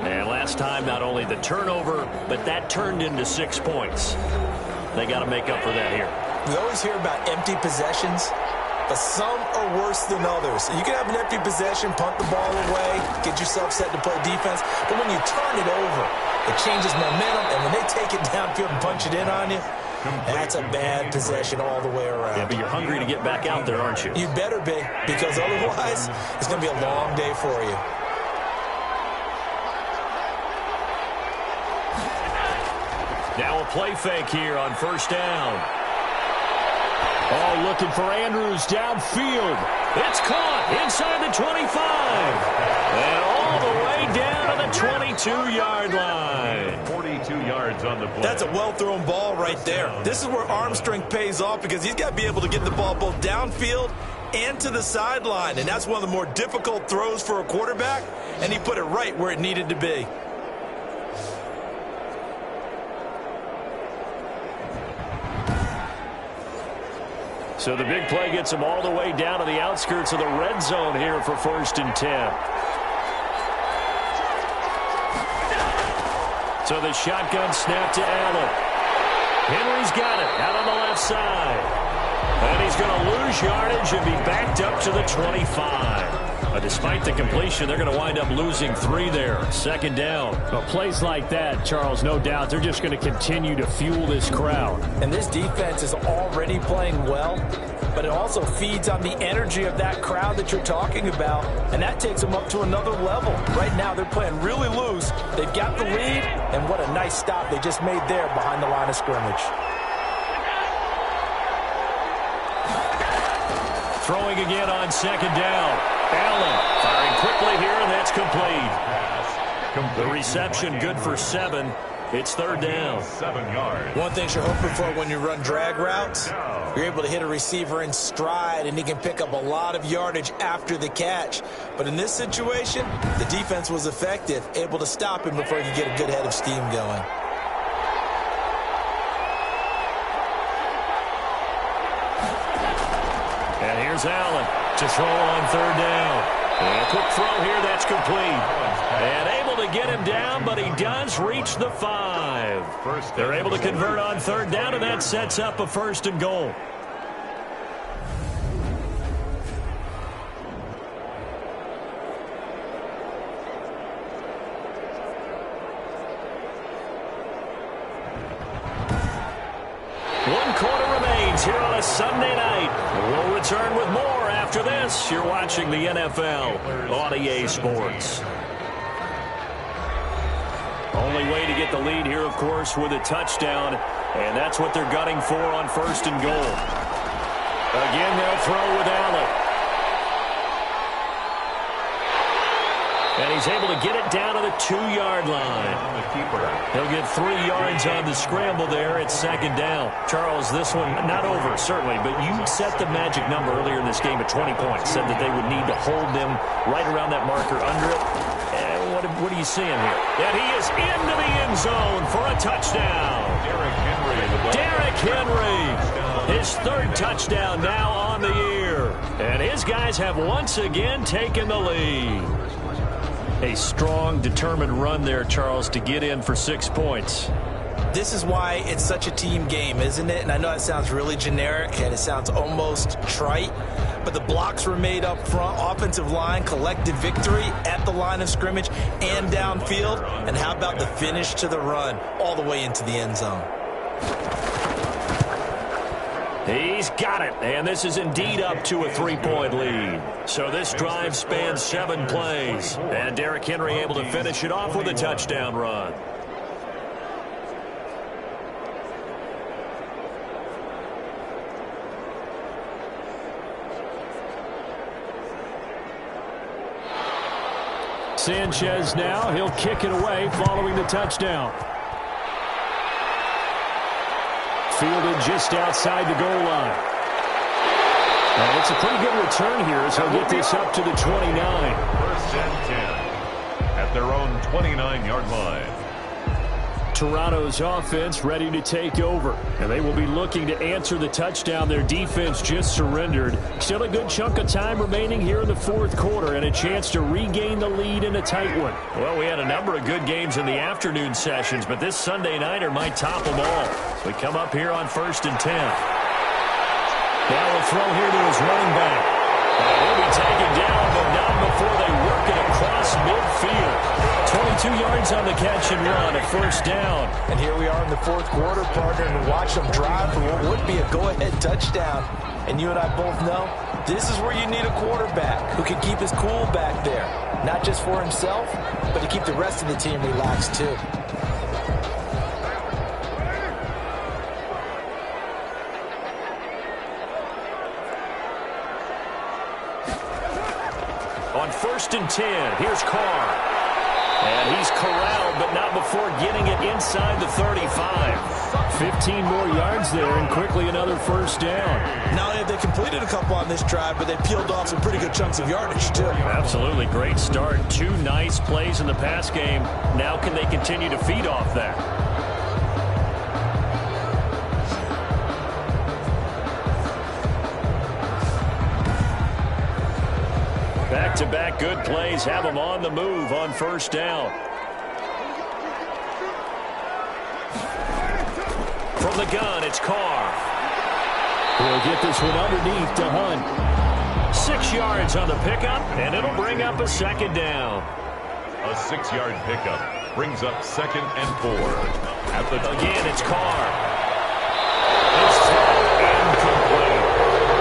[SPEAKER 2] And last time, not only the turnover, but that turned into 6 points. They got to make up for that here.
[SPEAKER 3] We always hear about empty possessions, but some are worse than others. You can have an empty possession, punt the ball away, get yourself set to play defense, but when you turn it over, it changes momentum, and when they take it downfield and punch it in on you, that's a bad possession all the way around.
[SPEAKER 2] Yeah, but you're hungry to get back out there, aren't you?
[SPEAKER 3] You better be, because otherwise, it's going to be a long day for you.
[SPEAKER 2] Now a play fake here on first down. Oh, looking for Andrews downfield. It's caught inside the 25. And all the way down to the 22-yard line.
[SPEAKER 1] 42 yards on the play.
[SPEAKER 3] That's a well-thrown ball right there. This is where arm strength pays off because he's got to be able to get the ball both downfield and to the sideline. And that's one of the more difficult throws for a quarterback. And he put it right where it needed to be.
[SPEAKER 2] So the big play gets him all the way down to the outskirts of the red zone here for first and 10. So the shotgun snap to Allen. Henry's got it out on the left side. And he's going to lose yardage and be backed up to the 25. Despite the completion, they're going to wind up losing 3 there. Second down.
[SPEAKER 4] Well, plays like that, Charles, no doubt, they're just going to continue to fuel this crowd.
[SPEAKER 3] And this defense is already playing well, but it also feeds on the energy of that crowd that you're talking about, and that takes them up to another level. Right now, they're playing really loose. They've got the lead, and what a nice stop they just made there behind the line of scrimmage.
[SPEAKER 2] Throwing again on second down. Allen firing quickly here, and that's complete. The reception good for 7. It's third down.
[SPEAKER 1] 7 yards.
[SPEAKER 3] One thing you're hoping for when you run drag routes, you're able to hit a receiver in stride, and he can pick up a lot of yardage after the catch. But in this situation, the defense was effective, able to stop him before he could get a good head of steam going.
[SPEAKER 2] And here's Allen to throw on third down. And a quick throw here, that's complete. And able to get him down, but he does reach the 5. They're able to convert on third down, and that sets up a first and goal. One quarter remains here on a Sunday night. We'll return with more after this. You're watching the NFL on EA Sports. Only way to get the lead here, of course, with a touchdown, and that's what they're gunning for on first and goal. Again, they'll throw with Allen. And he's able to get it down to the 2-yard line. He'll get 3 yards on the scramble there. It's second down. Charles, this one not over, certainly, but you set the magic number earlier in this game at 20 points. Said that they would need to hold them right around that marker under it. What are you seeing here? And he is into the end zone for a touchdown. Derrick Henry, his 3rd touchdown now on the year. And his guys have once again taken the lead. A strong, determined run there, Charles, to get in for 6 points.
[SPEAKER 3] This is why it's such a team game, isn't it? And I know it sounds really generic and it sounds almost trite, but the blocks were made up front. Offensive line collected victory at the line of scrimmage and downfield. And how about the finish to the run all the way into the end zone?
[SPEAKER 2] He's got it, and this is indeed up to a 3-point lead. So this drive spans 7 plays, and Derrick Henry able to finish it off with a touchdown run. Sanchez now. He'll kick it away following the touchdown. Fielded just outside the goal line. And it's a pretty good return here as he'll get this up to the 29.
[SPEAKER 1] First and 10 at their own 29-yard line.
[SPEAKER 2] Toronto's offense ready to take over, and they will be looking to answer the touchdown their defense just surrendered. Still a good chunk of time remaining here in the fourth quarter and a chance to regain the lead in a tight one.
[SPEAKER 4] Well, we had a number of good games in the afternoon sessions, but this Sunday nighter might top them all. We come up here on 1st and 10. Now we'll throw here to his running back. And he'll be taken down, but not before they work it across midfield. 22 yards on the catch and run, a first down.
[SPEAKER 3] And here we are in the fourth quarter, partner, and watch them drive for what would be a go-ahead touchdown. And you and I both know this is where you need a quarterback who can keep his cool back there. Not just for himself, but to keep the rest of the team relaxed too.
[SPEAKER 4] On 1st and 10, here's Carr. And he's corralled, but not before getting it inside the 35.
[SPEAKER 2] 15 more yards there, and quickly another first down.
[SPEAKER 3] Not only have they completed a couple on this drive, but they peeled off some pretty good chunks of yardage, too.
[SPEAKER 4] Absolutely great start. 2 nice plays in the pass game. Now can they continue to feed off that? Back-to-back good plays have them on the move on first down. From the gun, it's Carr.
[SPEAKER 2] He'll get this one underneath to Hunt.
[SPEAKER 4] 6 yards on the pickup, and it'll bring up a second down.
[SPEAKER 1] A 6-yard pickup brings up 2nd and 4. At the
[SPEAKER 4] Again, it's Carr. His throw incomplete.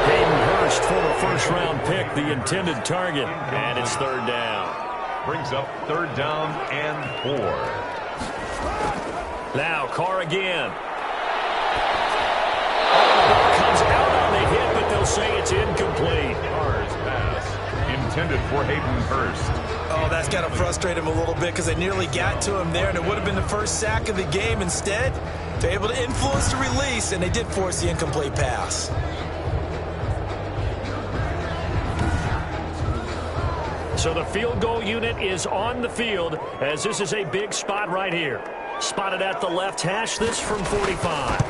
[SPEAKER 4] Hayden Hurst, former first-round pick, the intended target, and it's 3rd down.
[SPEAKER 1] Brings up 3rd down and 4.
[SPEAKER 4] Now Carr again. The ball comes out on the hit, but they'll say it's incomplete.
[SPEAKER 1] Carr's pass intended for Hayden Hurst.
[SPEAKER 3] Oh, that's got to frustrate him a little bit because they nearly got to him there, and it would have been the first sack of the game. Instead, they're able to influence the release, and they did force the incomplete pass.
[SPEAKER 4] So the field goal unit is on the field as this is a big spot right here. Spotted at the left hash, this from 45.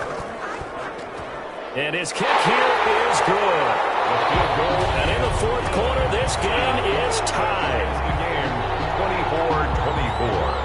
[SPEAKER 4] And his kick here is good. And in the fourth quarter, this game is tied.
[SPEAKER 1] The game 24-24.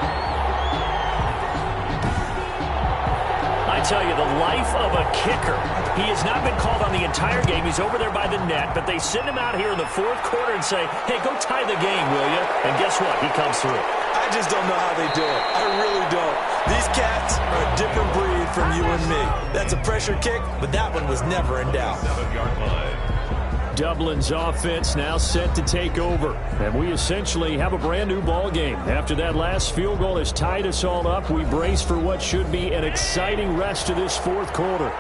[SPEAKER 4] I tell you, the life of a kicker. He has not been called on the entire game. He's over there by the net, but they send him out here in the fourth quarter and say, hey, go tie the game, will you? And guess what? He comes through.
[SPEAKER 3] I just don't know how they do it. I really don't. These cats are a different breed from you and me. That's a pressure kick, but that one was never in doubt.
[SPEAKER 1] 7-yard line.
[SPEAKER 2] Dublin's offense now set to take over, and we essentially have a brand new ball game. After that last field goal has tied us all up, we brace for what should be an exciting rest of this fourth quarter.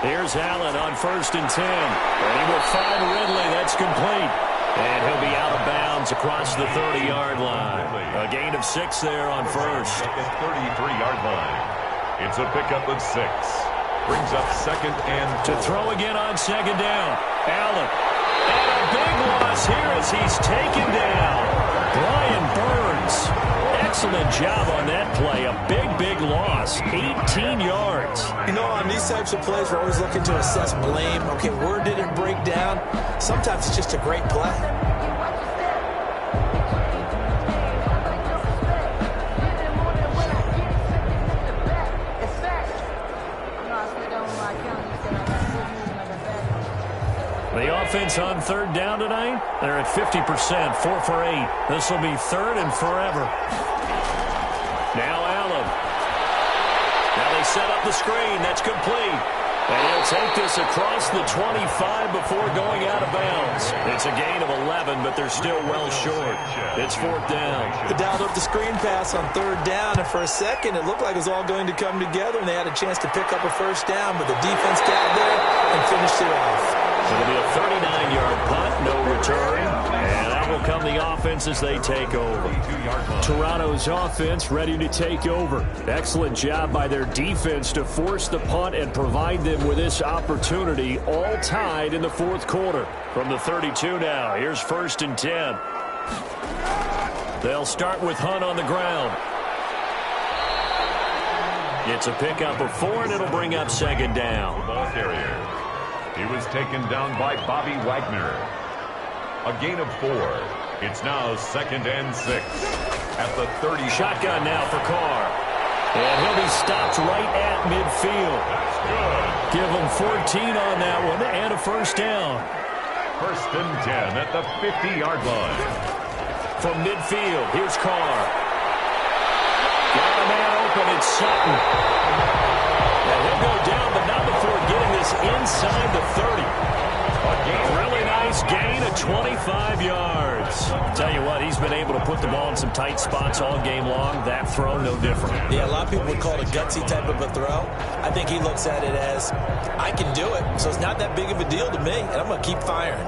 [SPEAKER 4] Here's Allen on 1st and 10. And he will find Ridley. That's complete. And he'll be out of bounds across the 30-yard line. A gain of 6 there on first.
[SPEAKER 1] At the 33-yard line. It's a pickup of 6. Brings up 2nd and 4.
[SPEAKER 4] To throw again on 2nd down. Allen. And a big loss here as he's taken down. Brian Burns. Excellent job on that play. A big loss. 18 yards.
[SPEAKER 3] You know, on these types of plays, we're always looking to assess blame. Okay, where did it break down? Sometimes it's just a great play.
[SPEAKER 4] The offense on 3rd down tonight, they're at 50%, 4 for 8. This will be 3rd and forever. Now Allen. Now they set up the screen. That's complete. And he'll take this across the 25 before going out of bounds. It's a gain of 11, but they're still well short. It's 4th down.
[SPEAKER 3] They dialed up the screen pass on 3rd down, and for a second it looked like it was all going to come together, and they had a chance to pick up a first down, but the defense got there and finished it off.
[SPEAKER 4] It'll be a 39-yard punt, no return. And that will come the offense as they take over. Toronto's offense ready to take over. Excellent job by their defense to force the punt and provide them with this opportunity, all tied in the fourth quarter. From the 32 now, here's 1st and 10. They'll start with Hunt on the ground. It's a pickup of 4, and it'll bring up 2nd down.
[SPEAKER 1] Ball carrier. He was taken down by Bobby Wagner. A gain of 4. It's now 2nd and 6 at the 30.
[SPEAKER 4] Shotgun now for Carr. And he'll be stopped right at midfield.
[SPEAKER 1] That's good.
[SPEAKER 4] Give him 14 on that one and a 1st down.
[SPEAKER 1] 1st and 10 at the 50-yard line.
[SPEAKER 4] From midfield, here's Carr. Got a man open, it's Sutton. And he'll go down, but not before getting this inside the 30. A really nice gain of 25 yards. Tell you what, he's been able to put the ball in some tight spots all game long. That throw, no different.
[SPEAKER 3] Yeah, a lot of people would call it a gutsy type of a throw. I think he looks at it as, I can do it, so it's not that big of a deal to me, and I'm going to keep firing.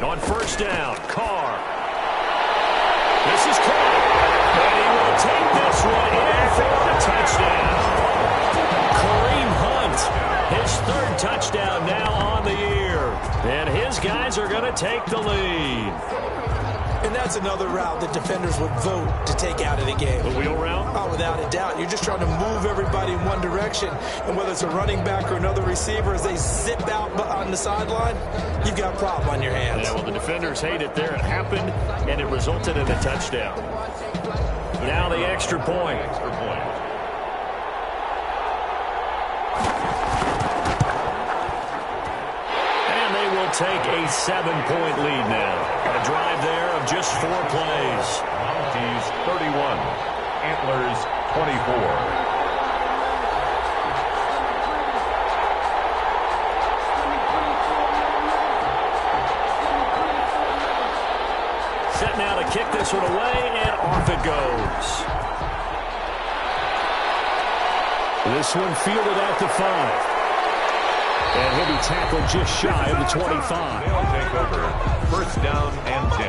[SPEAKER 4] On 1st down, Carr. This is Carr. And he will take this one in for a touchdown. Kareem Hunt, his 3rd touchdown now on the year. And his guys are going to take the lead.
[SPEAKER 3] And that's another route that defenders would vote to take out of the game.
[SPEAKER 4] The wheel route?
[SPEAKER 3] Oh, without a doubt. You're just trying to move everybody in one direction. And whether it's a running back or another receiver, as they zip out on the sideline, you've got a problem on your hands.
[SPEAKER 4] Yeah, well, the defenders hate it there. It happened, and it resulted in a touchdown. Now the extra point. And they will take a 7-point lead now. A drive there of just 4 plays.
[SPEAKER 1] Mounties 31. Antlers 24.
[SPEAKER 4] Set now to kick this one away, and off it goes. This one fielded at the 5. And he'll be tackled just shy of the 25.
[SPEAKER 1] They'll take over 1st down and 10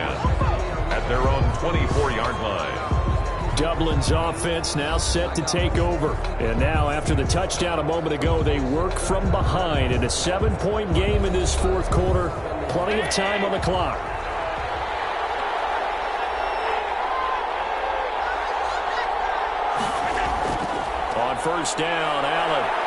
[SPEAKER 1] at their own 24-yard line.
[SPEAKER 4] Dublin's offense now set to take over. And now, after the touchdown a moment ago, they work from behind in a 7-point game in this fourth quarter. Plenty of time on the clock. On 1st down, Allen.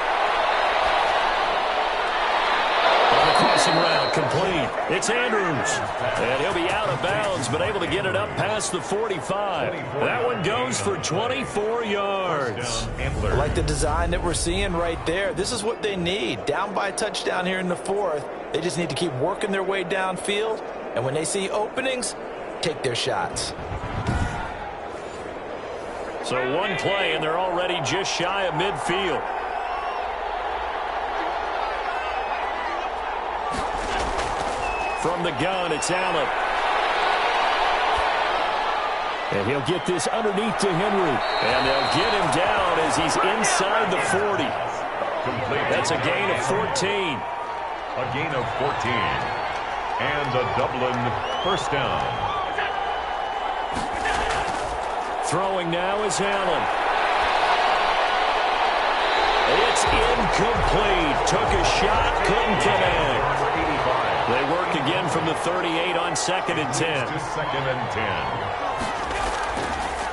[SPEAKER 4] Crossing route complete. It's Andrews. And he'll be out of bounds, but able to get it up past the 45. That one goes for 24 yards.
[SPEAKER 3] I like the design that we're seeing right there. This is what they need. Down by a touchdown here in the 4th. They just need to keep working their way downfield. And when they see openings, take their shots.
[SPEAKER 4] So one play, and they're already just shy of midfield. From the gun, it's Allen. And he'll get this underneath to Henry. And they'll get him down as he's inside the 40. That's a gain of 14.
[SPEAKER 1] A gain of 14. And a Dublin 1st down.
[SPEAKER 4] Throwing now is Allen. It's incomplete. Took a shot, couldn't connect. They work again from the 38 on 2nd and 10.
[SPEAKER 1] To 2nd and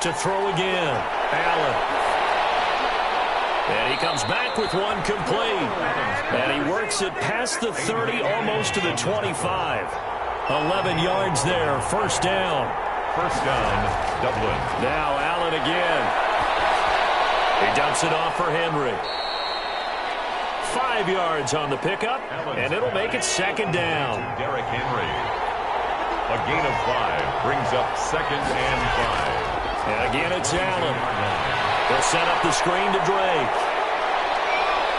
[SPEAKER 1] 10.
[SPEAKER 4] To throw again, Allen. And he comes back with one complete. And he works it past the 30, almost to the 25. 11 yards there, 1st down.
[SPEAKER 1] 1st down, Dublin.
[SPEAKER 4] Now Allen again. He dumps it off for Henry. 5 yards on the pickup, and it'll make it 2nd down.
[SPEAKER 1] Derrick Henry. A gain of 5 brings up 2nd and 5.
[SPEAKER 4] And again, it's Allen. They'll set up the screen to Drake.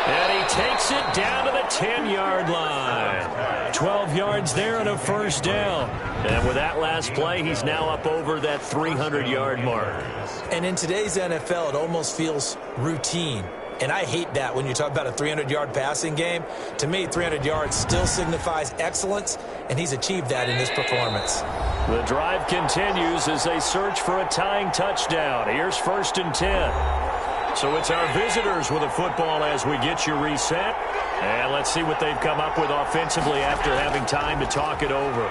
[SPEAKER 4] And he takes it down to the 10-yard line. 12 yards there and a first down. And with that last play, he's now up over that 300-yard mark.
[SPEAKER 3] And in today's NFL, it almost feels routine. And I hate that when you talk about a 300-yard passing game. To me, 300 yards still signifies excellence, and he's achieved that in this performance.
[SPEAKER 4] The drive continues as they search for a tying touchdown. Here's 1st and 10. So it's our visitors with a football as we get you reset. And let's see what they've come up with offensively after having time to talk it over.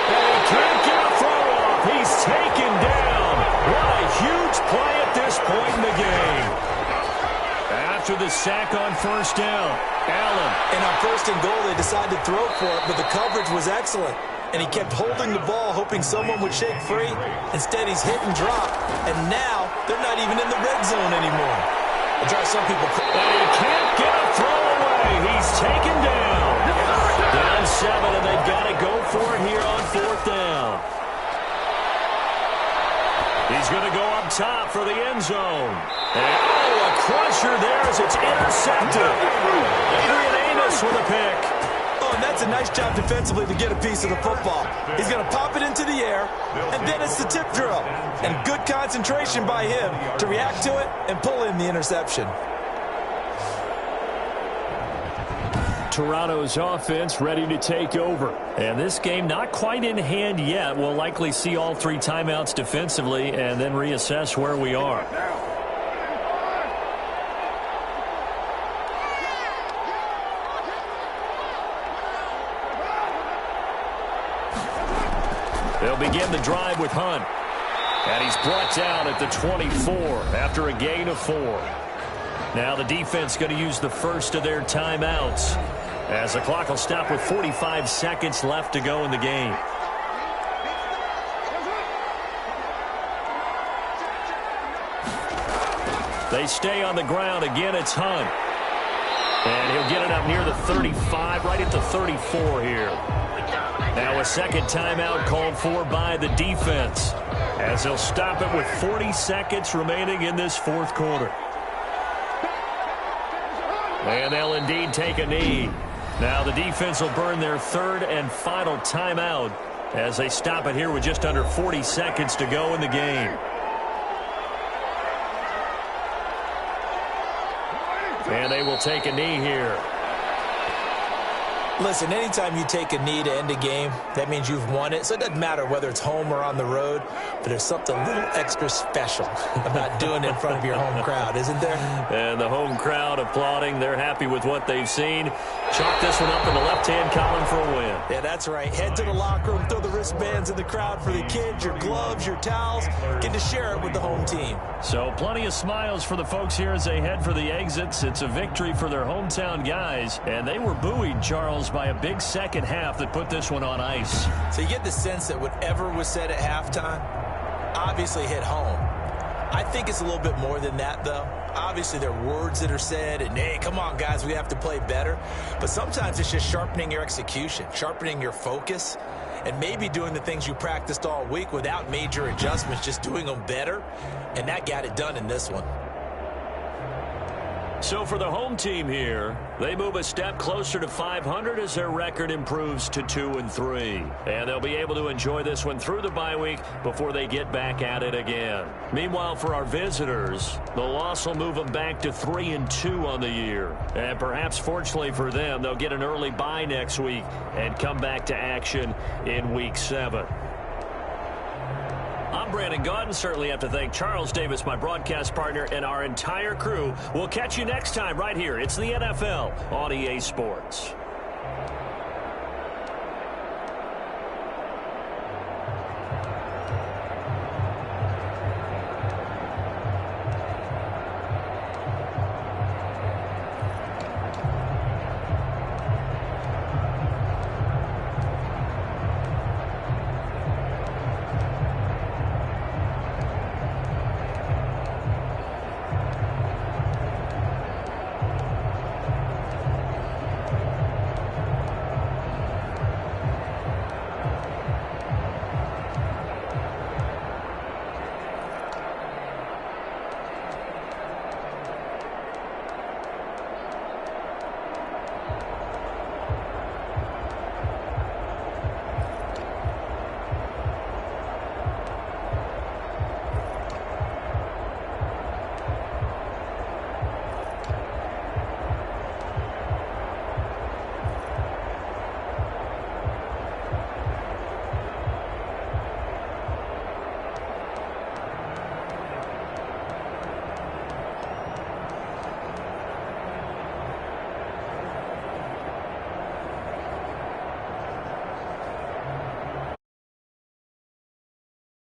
[SPEAKER 4] And he can't get a throw off. He's taken down. What a huge play at this point in the game. After the sack on first down, Allen.
[SPEAKER 3] And on 1st and goal, they decided to throw for it, but the coverage was excellent. And he kept holding the ball, hoping someone would shake free. Instead, he's hit and drop. And now, they're not even in the red zone anymore. It drives some people crazy.
[SPEAKER 4] And he can't get a throw away. He's taken down. Down 7, and they've got to go for it here on 4th down. He's going to go up top for the end zone. And, a crusher there as it's intercepted. Adrian Amos with a pick.
[SPEAKER 3] And that's a nice job defensively to get a piece of the football. He's going to pop it into the air, and then it's the tip drill. And good concentration by him to react to it and pull in the interception.
[SPEAKER 4] Toronto's offense ready to take over. And this game not quite in hand yet. We'll likely see all 3 timeouts defensively and then reassess where we are. They'll begin the drive with Hunt. And he's brought down at the 24 after a gain of 4. Now the defense going to use the first of their timeouts as the clock will stop with 45 seconds left to go in the game. They stay on the ground. Again, it's Hunt. And he'll get it up near the 35, right at the 34 here. Now a second timeout called for by the defense as they'll stop it with 40 seconds remaining in this 4th quarter. And they'll indeed take a knee. Now the defense will burn their 3rd and final timeout as they stop it here with just under 40 seconds to go in the game. And they will take a knee here.
[SPEAKER 3] Listen, anytime you take a knee to end a game, that means you've won it. So it doesn't matter whether it's home or on the road, but there's something a little extra special about doing it in front of your home crowd, isn't there?
[SPEAKER 4] And the home crowd applauding. They're happy with what they've seen. Chalk this one up in the left-hand column for a win.
[SPEAKER 3] Yeah, that's right. Head to the locker room, throw the wristbands in the crowd for the kids, your gloves, your towels. Get to share it with the home team.
[SPEAKER 4] So plenty of smiles for the folks here as they head for the exits. It's a victory for their hometown guys. And they were buoyed, Charles, by a big second half that put this one on ice.
[SPEAKER 3] So you get the sense that whatever was said at halftime obviously hit home. I think it's a little bit more than that, though. Obviously, there are words that are said, and, hey, come on, guys, we have to play better. But sometimes it's just sharpening your execution, sharpening your focus, and maybe doing the things you practiced all week without major adjustments, just doing them better. And that got it done in this one.
[SPEAKER 4] So for the home team here, they move a step closer to 500 as their record improves to 2-3. And they'll be able to enjoy this one through the bye week before they get back at it again. Meanwhile, for our visitors, the loss will move them back to 3-2 on the year. And perhaps fortunately for them, they'll get an early bye next week and come back to action in Week 7. I'm Brandon Gaudin. Certainly have to thank Charles Davis, my broadcast partner, and our entire crew. We'll catch you next time right here. It's the NFL on EA Sports.